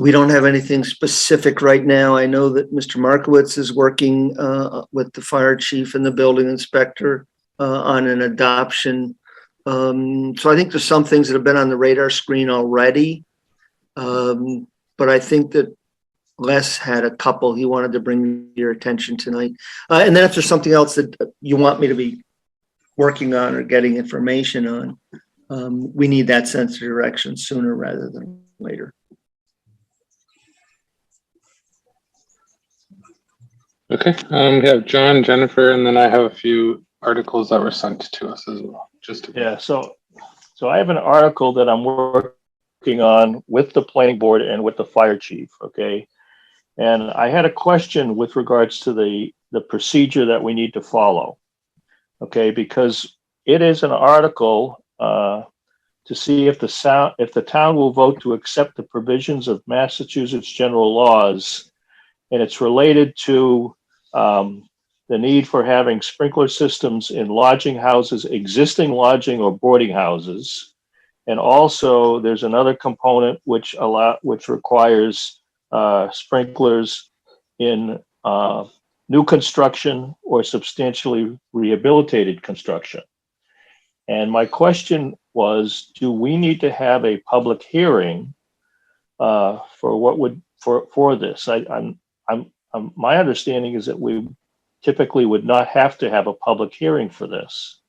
We don't have anything specific right now. I know that Mr. Markowitz is working with the fire chief and the building inspector on an adoption. So I think there's some things that have been on the radar screen already. But I think that Les had a couple he wanted to bring your attention tonight. And then if there's something else that you want me to be working on or getting information on, we need that sense of direction sooner rather than later. Okay, we have John, Jennifer, and then I have a few articles that were sent to us as well. So I have an article that I'm working on with the planning board and with the fire chief, okay? And I had a question with regards to the procedure that we need to follow, okay? Because it is an article to see if the town will vote to accept the provisions of Massachusetts general laws, and it's related to the need for having sprinkler systems in lodging houses, existing lodging or boarding houses. And also there's another component which requires sprinklers in new construction or substantially rehabilitated construction. And my question was, do we need to have a public hearing for this? My understanding is that we typically would not have to have a public hearing for this.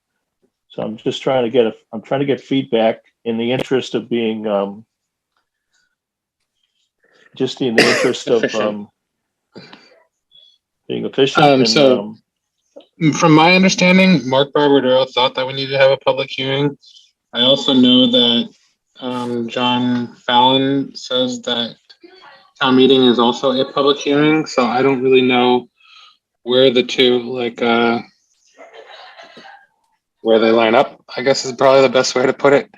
So I'm just trying to get feedback in the interest of being being efficient. From my understanding, Mark Barbadero thought that we needed to have a public hearing. I also know that John Fallon says that town meeting is also a public hearing, so I don't really know where the two, where they line up, I guess is probably the best way to put it.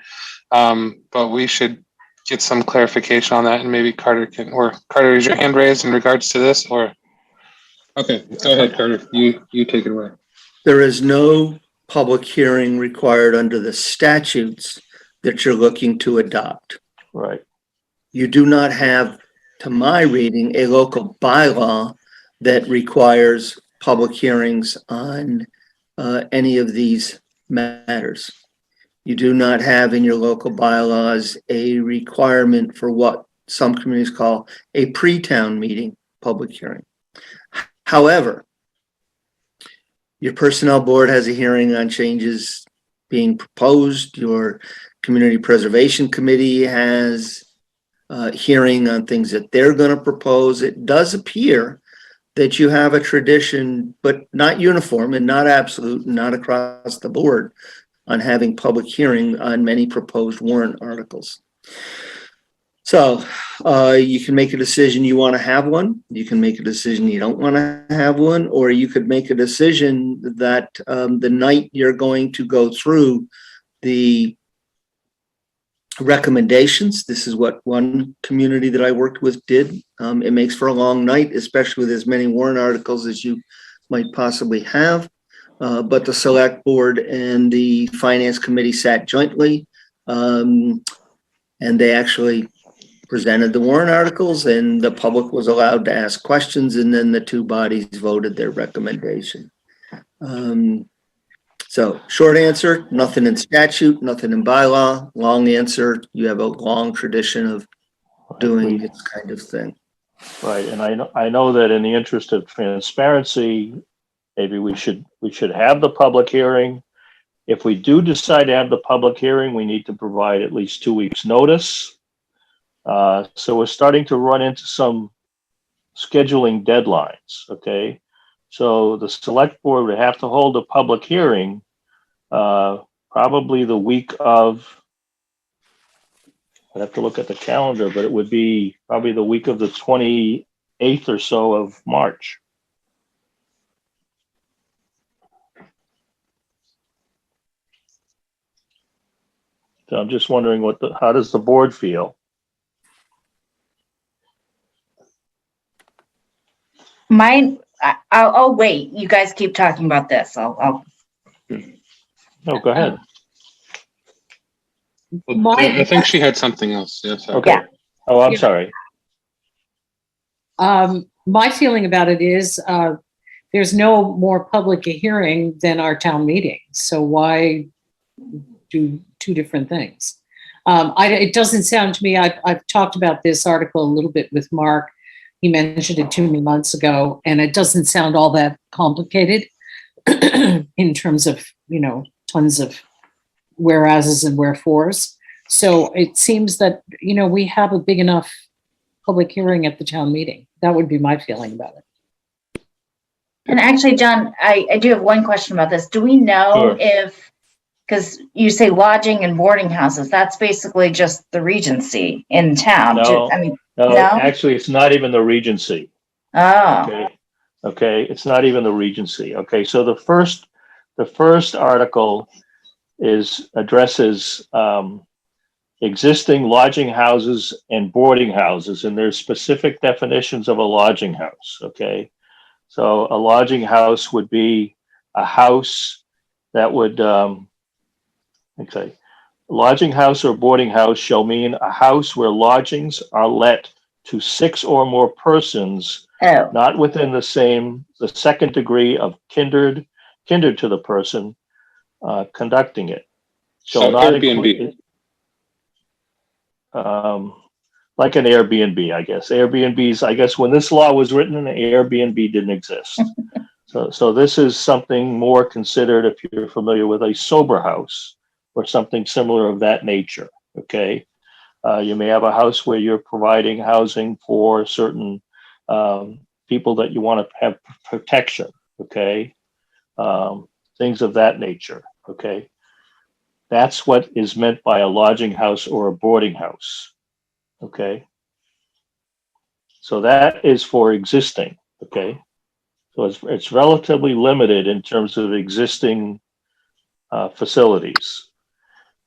But we should get some clarification on that, and maybe Carter, is your hand raised in regards to this, or? Okay, go ahead, Carter, you take it away. There is no public hearing required under the statutes that you're looking to adopt. Right. You do not have, to my reading, a local bylaw that requires public hearings on any of these matters. You do not have in your local bylaws a requirement for what some communities call a pre-town meeting public hearing. However, your personnel board has a hearing on changes being proposed. Your community preservation committee has a hearing on things that they're going to propose. It does appear that you have a tradition, but not uniform and not absolute and not across the board, on having public hearing on many proposed warrant articles. So you can make a decision you want to have one, you can make a decision you don't want to have one, or you could make a decision that the night you're going to go through the recommendations, this is what one community that I worked with did. It makes for a long night, especially with as many warrant articles as you might possibly have. But the select board and the finance committee sat jointly, and they actually presented the warrant articles and the public was allowed to ask questions, and then the two bodies voted their recommendation. So short answer, nothing in statute, nothing in bylaw. Long answer, you have a long tradition of doing this kind of thing. Right, and I know that in the interest of transparency, maybe we should have the public hearing. If we do decide to have the public hearing, we need to provide at least 2 weeks' notice. So we're starting to run into some scheduling deadlines, okay? So the select board would have to hold a public hearing probably the week of, I'd have to look at the calendar, but it would be probably the week of the 28th or so of March. So I'm just wondering how does the board feel? Mine, I'll wait. You guys keep talking about this. I'll. No, go ahead. I think she had something else. Yes. Okay. Yeah. Oh, I'm Yeah. sorry. My feeling about it is there's no more public hearing than our town meeting. So why do two different things? It doesn't sound to me, I've talked about this article a little bit with Mark. He mentioned it to me months ago, and it doesn't sound all that complicated in terms of, tons of whereases and wherefores. So it seems that, we have a big enough public hearing at the town meeting. That would be my feeling about it. And actually, John, I do have one question about this. Do we know if, because you say lodging and boarding houses, that's basically just the Regency in town. No, No? actually, it's not even the Regency. Oh, Okay, it's not even the Regency. Okay, so the first article addresses existing lodging houses and boarding houses, and there's specific definitions of a lodging house. Okay, so a lodging house would be a house that would lodging house or boarding house shall mean a house where lodgings are let to 6 or more persons, not within the second degree of kindred to the person conducting it. So Airbnb. Like an Airbnb, I guess. Airbnbs, I guess when this law was written, an Airbnb didn't exist. So this is something more considered, if you're familiar with, a sober house or something similar of that nature, okay? You may have a house where you're providing housing for certain people that you want to have protection, okay? Things of that nature, okay? That's what is meant by a lodging house or a boarding house, okay? So that is for existing, okay? So it's relatively limited in terms of existing facilities.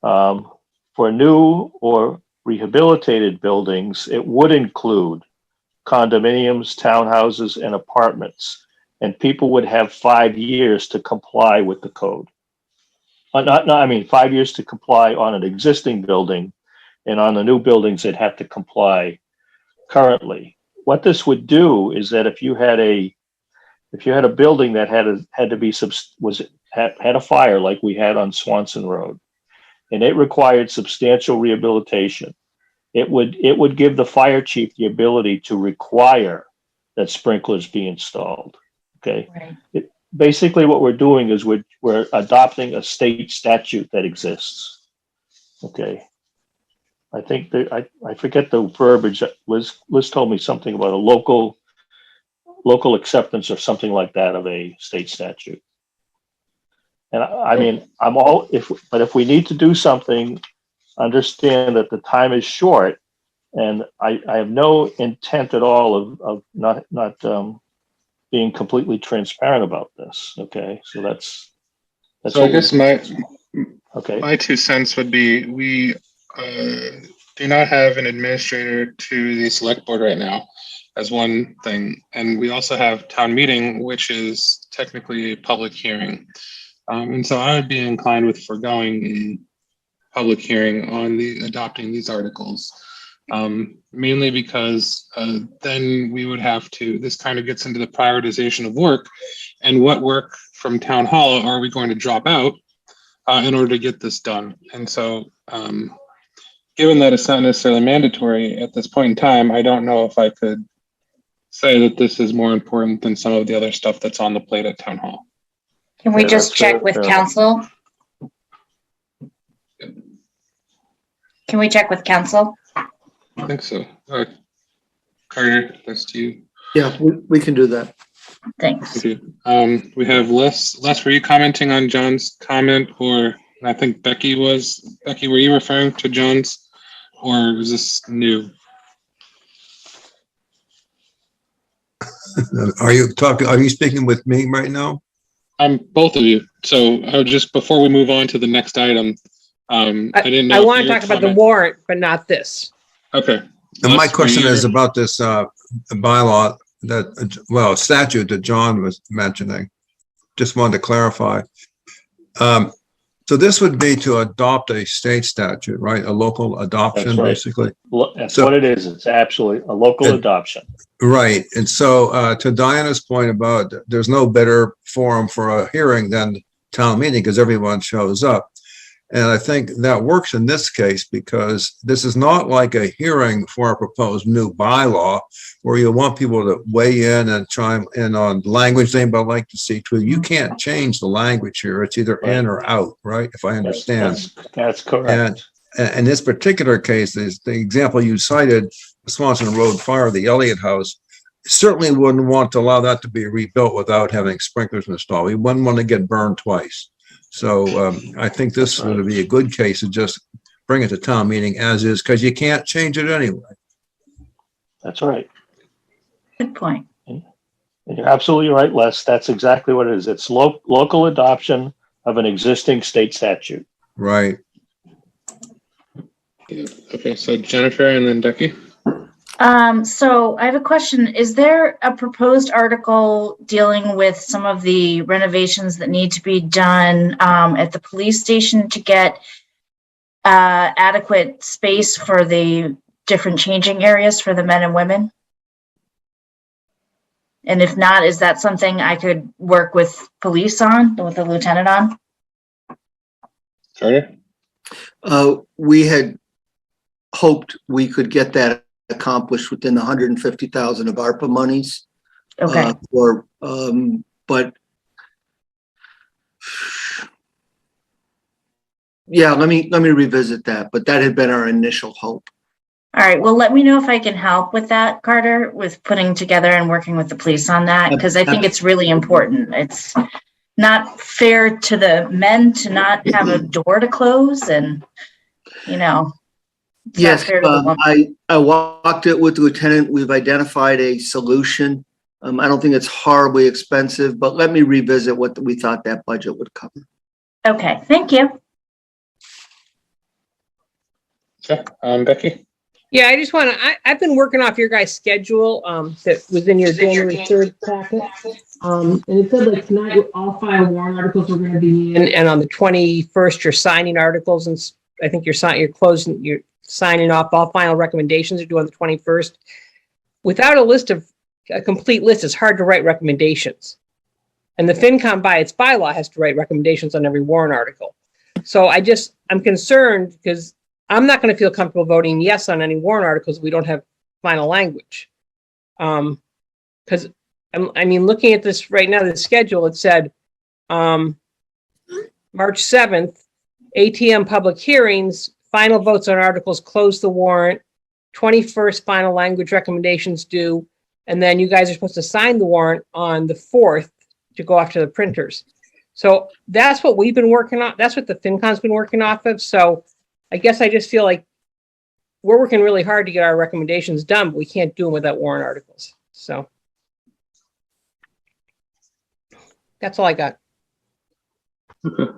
For new or rehabilitated buildings, it would include condominiums, townhouses, and apartments, and people would have 5 years to comply with the code. 5 years to comply on an existing building, and on the new buildings, they'd have to comply currently. What this would do is that if you had a building that had a fire like we had on Swanson Road, and it required substantial rehabilitation, it would give the fire chief the ability to require that sprinklers be installed. Okay. right. Basically, what we're doing is we're adopting a state statute that exists. Okay. I think that I forget the verbiage. Liz told me something about a local acceptance or something like that of a state statute. And I mean, but if we need to do something, understand that the time is short, and I have no intent at all of not being completely transparent about this. Okay, so that's. So I guess my 2 cents would be we do not have an administrator to the select board right now, as one thing, and we also have town meeting, which is technically a public hearing, and so I would be inclined with foregoing a public hearing on adopting these articles. Mainly because then we would have to, this kind of gets into the prioritization of work and what work from town hall are we going to drop out in order to get this done. And so given that it's not necessarily mandatory at this point in time, I don't know if I could say that this is more important than some of the other stuff that's on the plate at town hall. Can we Yeah, just that's check fair, with fair. council? Can we check with council? I think so. All right. Carter, that's to you. Yeah, we can do that. Thanks. Thank you. We have Les. Les, were you commenting on John's comment, or I think Becky was? Becky, were you referring to John's, or is this new? Are you speaking with me right now? Both of you. So just before we move on to the next item, I didn't know. I if want to your talk about the comment- warrant, but not this. Okay. And my Les, were question you- is about this bylaw that, well, statute that John was mentioning. Just wanted to clarify. So this would be to adopt a state statute, right? A local adoption, That's right. basically. That's So- what it is. It's absolutely a local adoption. Right. And so to Diana's point about there's no better forum for a hearing than town meeting because everyone shows up. And I think that works in this case because this is not like a hearing for a proposed new bylaw where you want people to weigh in and chime in on language they might like to see too. You can't change the language here. It's either in or out, right? If I understand. That's correct. And in this particular case, is the example you cited, the Swanson Road fire, the Elliott House, certainly wouldn't want to allow that to be rebuilt without having sprinklers installed. We wouldn't want to get burned twice. So I think this would be a good case to just bring it to town meeting as is, because you can't change it anyway. That's right. Good point. And you're absolutely right, Les. That's exactly what it is. It's local adoption of an existing state statute. Right. Yeah. Okay. So Jennifer and then Becky. So I have a question. Is there a proposed article dealing with some of the renovations that need to be done at the police station to get adequate space for the different changing areas for the men and women? And if not, is that something I could work with police on, with the lieutenant on? Carter. We had hoped we could get that accomplished within the 150,000 of ARPA monies. Okay. But yeah, let me revisit that, but that had been our initial hope. All right. Well, let me know if I can help with that, Carter, with putting together and working with the police on that, because I think it's really important. It's not fair to the men to not have a door to close and, you know. It's not Yes, fair to the woman. I walked it with the lieutenant. We've identified a solution. I don't think it's horribly expensive, but let me revisit what we thought that budget would cover. Okay, thank you. Okay. Becky. Yeah, I just want to, I've been working off your guys' schedule, that was in your January 3rd packet. And it said like tonight, all 5 warrant articles are going to be in, and on the 21st, you're signing articles, and I think you're signing off all final recommendations are due on the 21st. Without a complete list, it's hard to write recommendations. And the FinCom by its bylaw has to write recommendations on every warrant article. So I'm concerned because I'm not going to feel comfortable voting yes on any warrant articles if we don't have final language. Because I mean, looking at this right now, the schedule, it said March 7th, ATM public hearings, final votes on articles, close the warrant, 21st final language recommendations due, and then you guys are supposed to sign the warrant on the 4th to go off to the printers. So that's what we've been working on. That's what the FinCom's been working off of. So I guess I just feel like we're working really hard to get our recommendations done, but we can't do them without warrant articles. So that's all I got. Okay.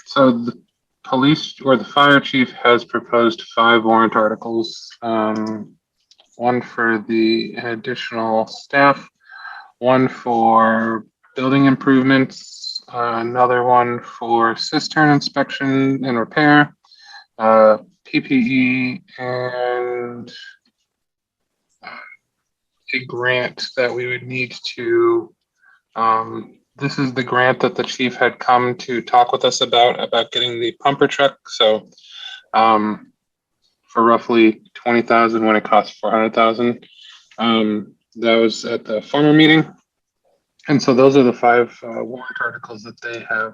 So the police or the fire chief has proposed 5 warrant articles. One for the additional staff, one for building improvements, another one for cistern inspection and repair, PPE, and a grant that we would need to, this is the grant that the chief had come to talk with us about getting the pumper truck. So for roughly 20,000 when it costs 400,000. That was at the former meeting. And so those are the 5 warrant articles that they have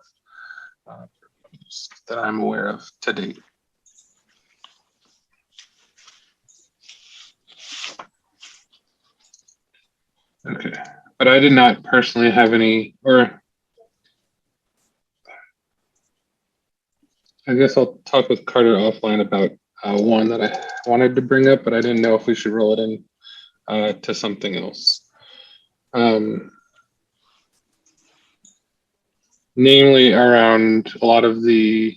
that I'm aware of to date. Okay, but I did not personally have any, or I guess I'll talk with Carter offline about one that I wanted to bring up, but I didn't know if we should roll it in to something else. Namely around a lot of the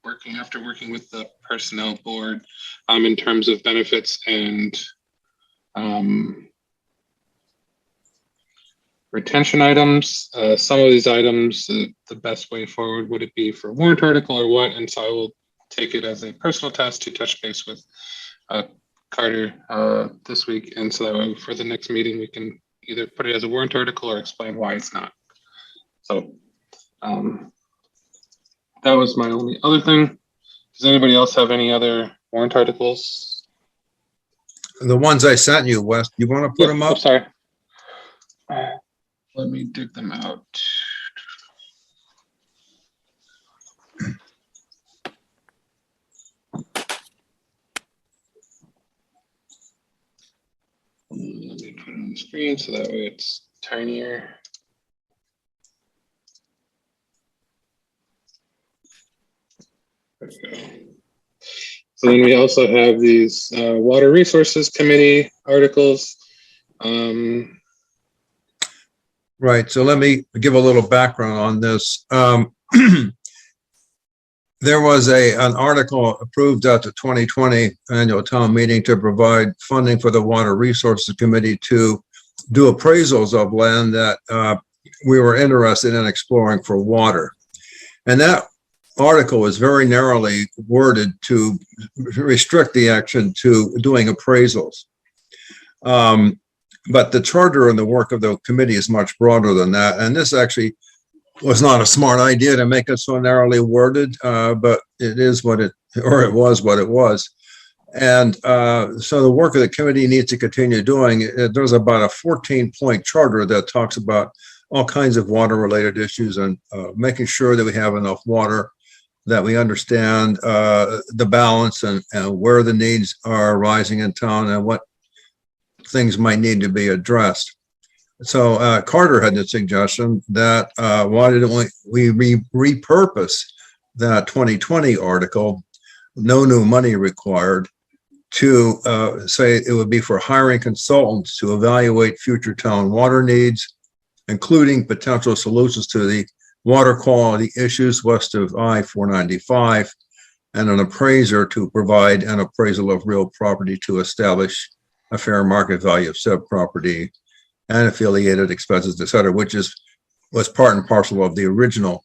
working with the personnel board in terms of benefits and retention items. Some of these items, the best way forward, would it be for a warrant article or what? And so I will take it as a personal task to touch base with Carter this week. And so that way for the next meeting, we can either put it as a warrant article or explain why it's not. So that was my only other thing. Does anybody else have any other warrant articles? The ones I sent you, Wes, you want to put them up? Oh, sorry. Let me dig them out. Let me put it on the screen so that way it's tinier. Okay. So then we also have these Water Resources Committee articles. Right. So let me give a little background on this. There was an article approved at the 2020 annual town meeting to provide funding for the Water Resources Committee to do appraisals of land that we were interested in exploring for water. And that article was very narrowly worded to restrict the action to doing appraisals. But the charter and the work of the committee is much broader than that. And this actually was not a smart idea to make it so narrowly worded, but it is what it, or it was what it was. And so the work of the committee needs to continue doing. There's about a 14-point charter that talks about all kinds of water-related issues and making sure that we have enough water, that we understand the balance and where the needs are rising in town and what things might need to be addressed. So Carter had the suggestion that why didn't we repurpose that 2020 article, no new money required, to say it would be for hiring consultants to evaluate future town water needs, including potential solutions to the water quality issues west of I-495, and an appraiser to provide an appraisal of real property to establish a fair market value of said property and affiliated expenses, et cetera, which was part and parcel of the original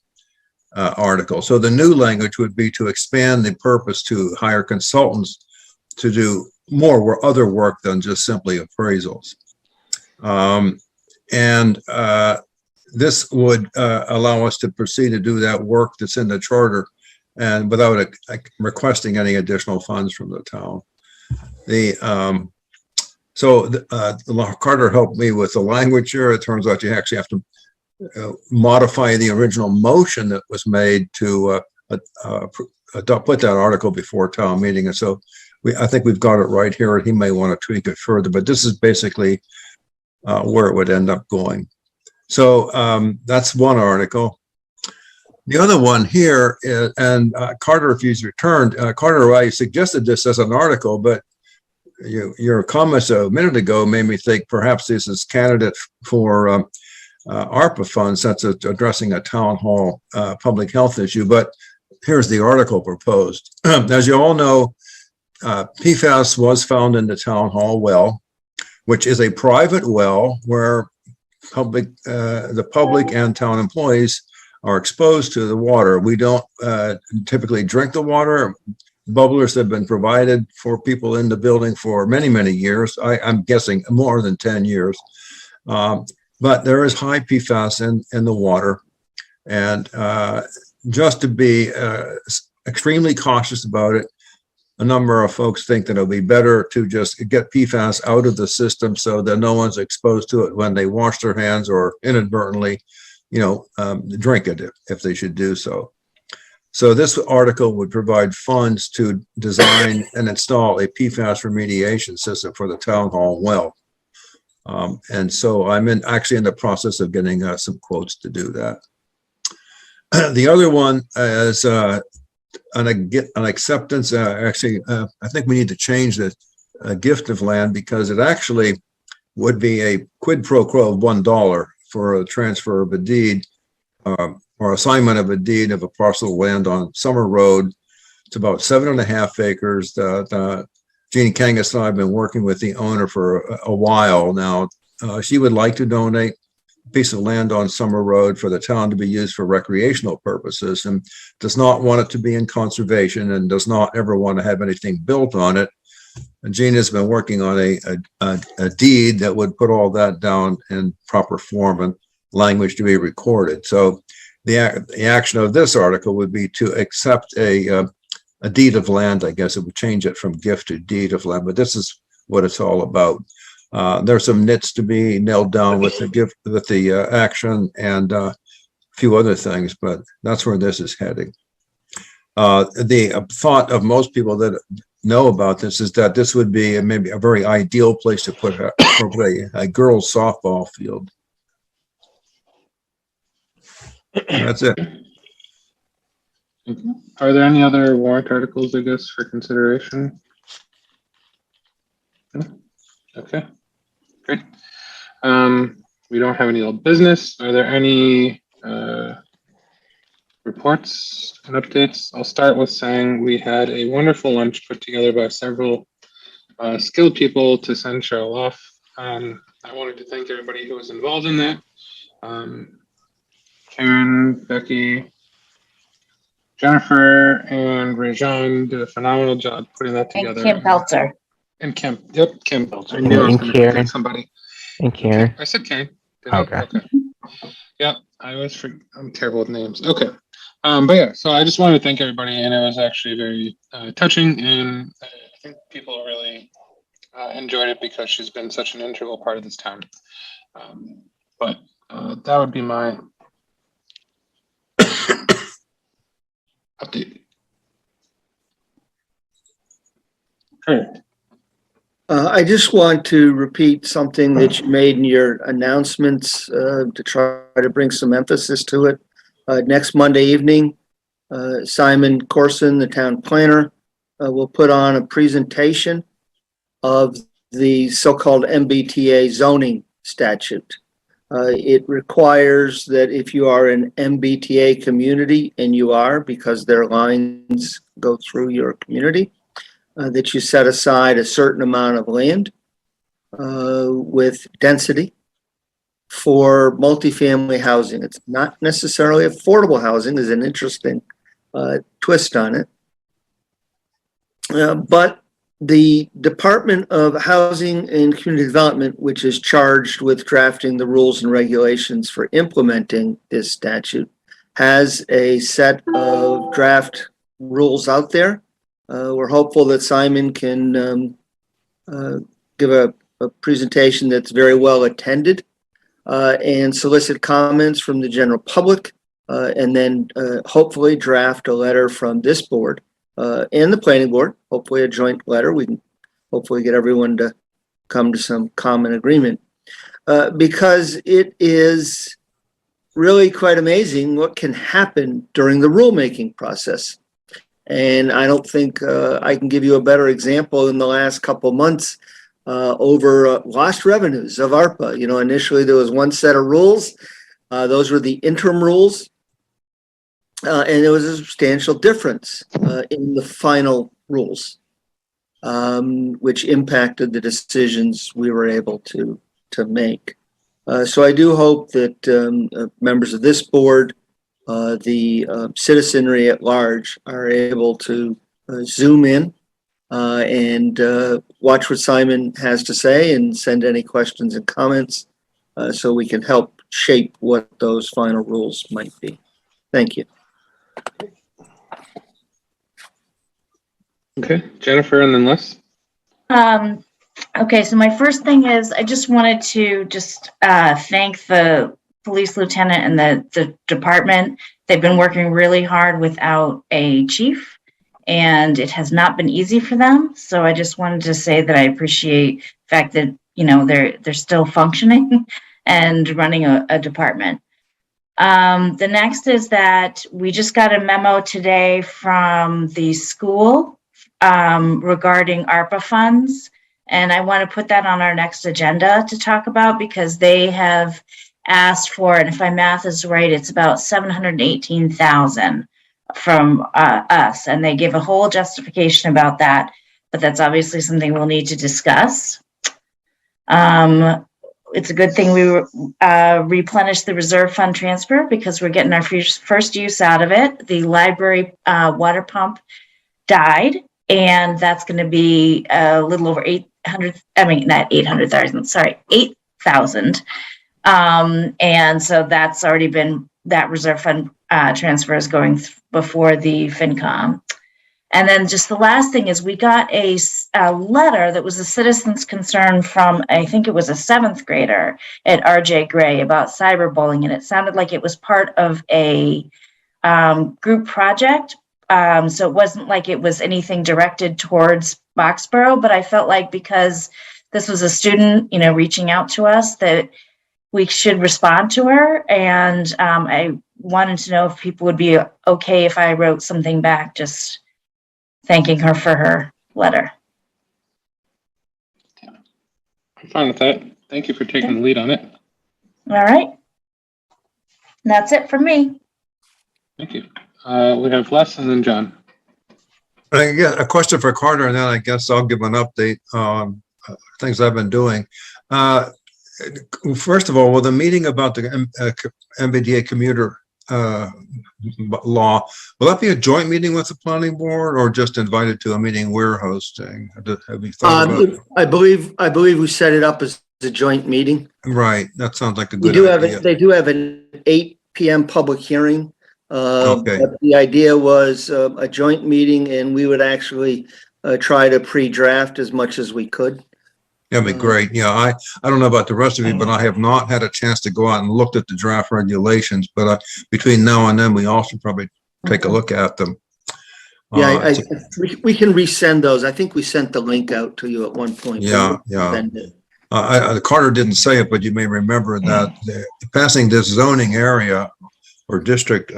article. So the new language would be to expand the purpose to hire consultants to do more other work than just simply appraisals. This would allow us to proceed to do that work that's in the charter and without requesting any additional funds from the town. Carter helped me with the language here. It turns out you actually have to modify the original motion that was made to put that article before town meeting. And so I think we've got it right here. He may want to tweak it further, but this is basically where it would end up going. So that's one article. The other one here is, and Carter, if he's returned, Carter, I suggested this as an article, but your comments a minute ago made me think perhaps this is candidate for ARPA funds, that's addressing a town hall public health issue. But here's the article proposed. As you all know, PFAS was found in the town hall well, which is a private well where the public and town employees are exposed to the water. We don't typically drink the water. Bubblers have been provided for people in the building for many, many years. I'm guessing more than 10 years. But there is high PFAS in the water. And just to be extremely cautious about it, a number of folks think that it'll be better to just get PFAS out of the system so that no one's exposed to it when they wash their hands or inadvertently, drink it if they should do so. So this article would provide funds to design and install a PFAS remediation system for the town hall well. And so I'm actually in the process of getting some quotes to do that. The other one is an acceptance. I think we need to change the gift of land because it actually would be a quid pro quo of $1 for a transfer of a deed or assignment of a deed of a parcel of land on Summer Road. It's about 7.5 acres. Jeannie Kangas and I have been working with the owner for a while now. She would like to donate piece of land on Summer Road for the town to be used for recreational purposes and does not want it to be in conservation and does not ever want to have anything built on it. And Gene has been working on a deed that would put all that down in proper form and language to be recorded. So the action of this article would be to accept a deed of land. I guess it would change it from gift to deed of land, but this is what it's all about. There's some nits to be nailed down with the gift, with the action, and a few other things, but that's where this is heading. The thought of most people that know about this is that this would be maybe a very ideal place to put a girls' softball field. That's it. Are there any other warrant articles, I guess, for consideration? No? Okay, great. We don't have any old business. Are there any reports and updates? I'll start with saying we had a wonderful lunch put together by several skilled people to send Cheryl off. I wanted to thank everybody who was involved in that. Karen, Becky, Jennifer, and Rajan did a phenomenal job putting that together. And Kim Pelzer. And Kim, yep, Kim. I And knew I was going to Karen. forget somebody. And Karen. I said Kane. Did I? Okay. Yeah, I'm terrible with names. Okay. But yeah, so I just wanted to thank everybody, and it was actually very touching, and I think people really enjoyed it because she's been such an integral part of this town. But that would be my update. Correct. I just want to repeat something that you made in your announcements to try to bring some emphasis to it. Next Monday evening, Simon Corson, the town planner, will put on a presentation of the so-called MBTA zoning statute. It requires that if you are an MBTA community, and you are because their lines go through your community, that you set aside a certain amount of land with density for multifamily housing. It's not necessarily affordable housing. There's an interesting twist on it. But the Department of Housing and Community Development, which is charged with drafting the rules and regulations for implementing this statute, has a set of draft rules out there. We're hopeful that Simon can give a presentation that's very well attended and solicit comments from the general public, and then hopefully draft a letter from this board and the planning board, hopefully a joint letter. We can hopefully get everyone to come to some common agreement because it is really quite amazing what can happen during the rulemaking process. And I don't think I can give you a better example in the last couple months over lost revenues of ARPA. You know, initially there was one set of rules. Those were the interim rules. And there was a substantial difference in the final rules, which impacted the decisions we were able to make. So I do hope that members of this board, the citizenry at large, are able to Zoom in and watch what Simon has to say and send any questions and comments so we can help shape what those final rules might be. Thank you. Okay, Jennifer and then Les. Okay, so my first thing is I just wanted to thank the police lieutenant and the department. They've been working really hard without a chief, and it has not been easy for them. So I just wanted to say that I appreciate the fact that, you know, they're still functioning and running a department. The next is that we just got a memo today from the school regarding ARPA funds. And I want to put that on our next agenda to talk about because they have asked for, and if my math is right, it's about 718,000 from us. And they give a whole justification about that, but that's obviously something we'll need to discuss. It's a good thing we replenished the reserve fund transfer because we're getting our first use out of it. The library water pump died, and that's going to be a little over 800, I mean, not 800,000, sorry, 8,000. And so that's already been, that reserve fund transfer is going before the FinCom. And then just the last thing is we got a letter that was a citizen's concern from, I think it was a 7th grader at RJ Gray about cyberbullying. And it sounded like it was part of a group project. So it wasn't like it was anything directed towards Boxborough, but I felt like because this was a student, you know, reaching out to us, that we should respond to her. And I wanted to know if people would be okay if I wrote something back, just thanking her for her letter. I'm fine with that. Thank you for taking the lead on it. All right. And that's it for me. Thank you. We have Les and then John. Again, a question for Carter, and then I guess I'll give an update on things I've been doing. First of all, with the meeting about the MBDA commuter law, will that be a joint meeting with the planning board or just invited to a meeting we're hosting? Have you thought about it? I believe we set it up as a joint meeting. Right, that sounds like a good idea. They do have an 8 p.m. public hearing. Okay. But the idea was a joint meeting, and we would actually try to pre-draft as much as we could. That'd be great. Yeah, I don't know about the rest of you, but I have not had a chance to go out and look at the draft regulations. But between now and then, we also probably take a look at them. Yeah, we can resend those. I think we sent the link out to you at one point. Yeah, yeah. Carter didn't say it, but you may remember that passing this zoning area or district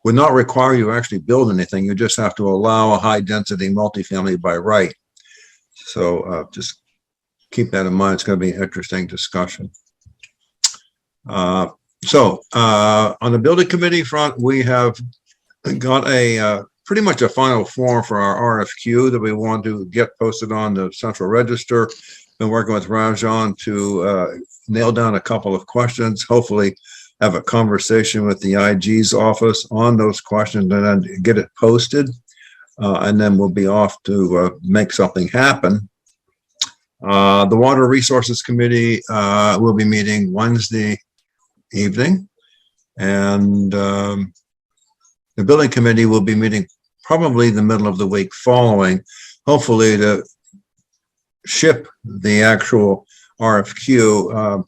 would not require you to actually build anything. You just have to allow a high density multifamily by right. So just keep that in mind. It's going to be an interesting discussion. So on the building committee front, we have got a pretty much a final form for our RFQ that we want to get posted on the Central Register. Been working with Rajan to nail down a couple of questions, hopefully have a conversation with the IG's office on those questions and then get it posted. And then we'll be off to make something happen. The Water Resources Committee will be meeting Wednesday evening, and the Building Committee will be meeting probably the middle of the week following, hopefully to ship the actual RFQ,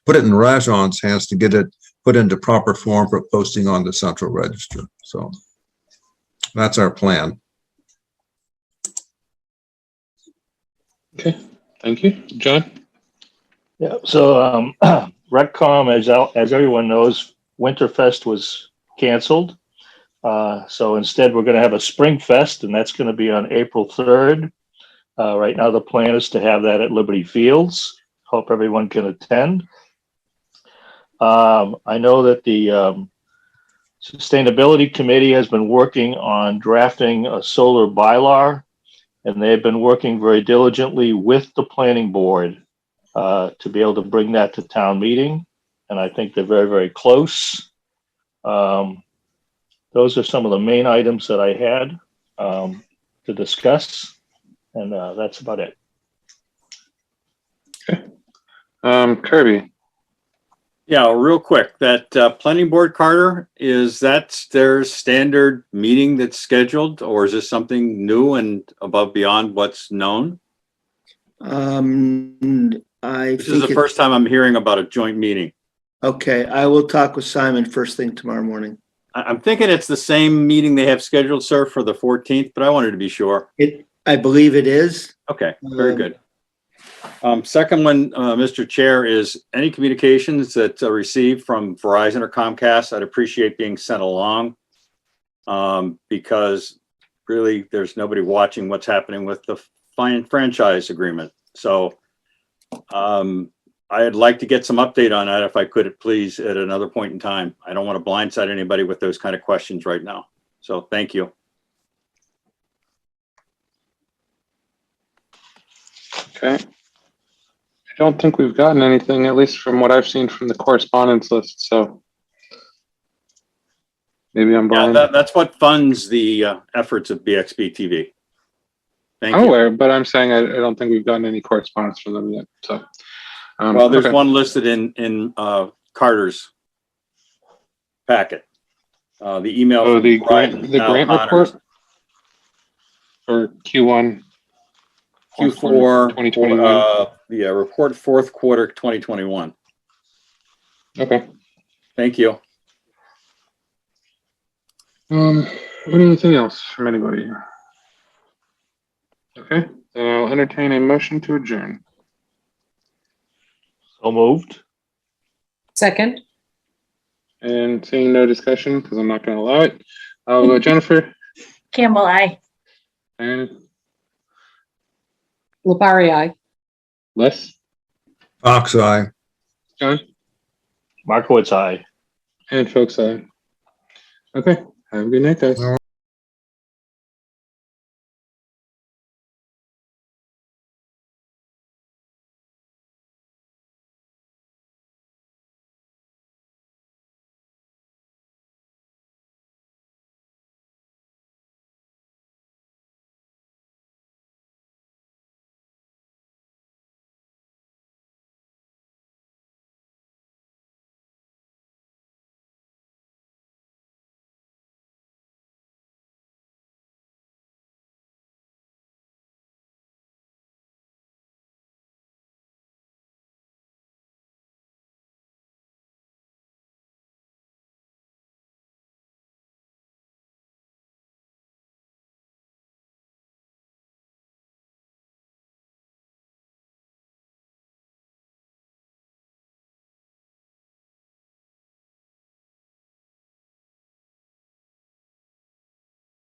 put it in Rajan's hands to get it put into proper form for posting on the Central Register. So that's our plan. Okay, thank you. John? Yeah, so RecCom, as everyone knows, Winterfest was canceled. So instead, we're going to have a Spring Fest, and that's going to be on April 3rd. Right now, the plan is to have that at Liberty Fields. Hope everyone can attend. I know that the Sustainability Committee has been working on drafting a solar bylaw, and they've been working very diligently with the planning board to be able to bring that to town meeting. And I think they're very, very close. Those are some of the main items that I had. to discuss, and that's about it. Kirby. Yeah, real quick, that planning board, Carter, is that their standard meeting that's scheduled, or is this something new and above beyond what's known? I This is the think, first time I'm hearing about a joint meeting. okay, I will talk with Simon first thing tomorrow morning. I'm thinking it's the same meeting they have scheduled, sir, for the 14th, but I wanted to be sure. I believe it is. Okay, very good. Second one, Mr. Chair, is any communications that are received from Verizon or Comcast, I'd appreciate being sent along. Because really there's nobody watching what's happening with the franchise agreement. So I'd like to get some update on that if I could, please, at another point in time. I don't want to blindside anybody with those kind of questions right now. So thank you. Okay. I don't think we've gotten anything, at least from what I've seen from the correspondence list, so maybe I'm blind. Yeah, that's what funds the efforts of BXB-TV. Thank I'm you. aware, but I'm saying I don't think we've gotten any correspondence from them yet, so. Well, there's okay. one listed in Carter's packet. The email. Oh, from the Brian grant O'Connor's report? For Q1? Q4 2021. Yeah, report fourth quarter 2021. Okay. Thank you. Anything else from anybody? Okay, then I'll entertain a motion to adjourn. So moved. Second, And seeing no discussion, because I'm not going to allow it, I'll go Jennifer Campbell, I. and Lapari, aye. Les, Fox eye. John, Markowitz, aye. and folks. Okay, have a good night, guys.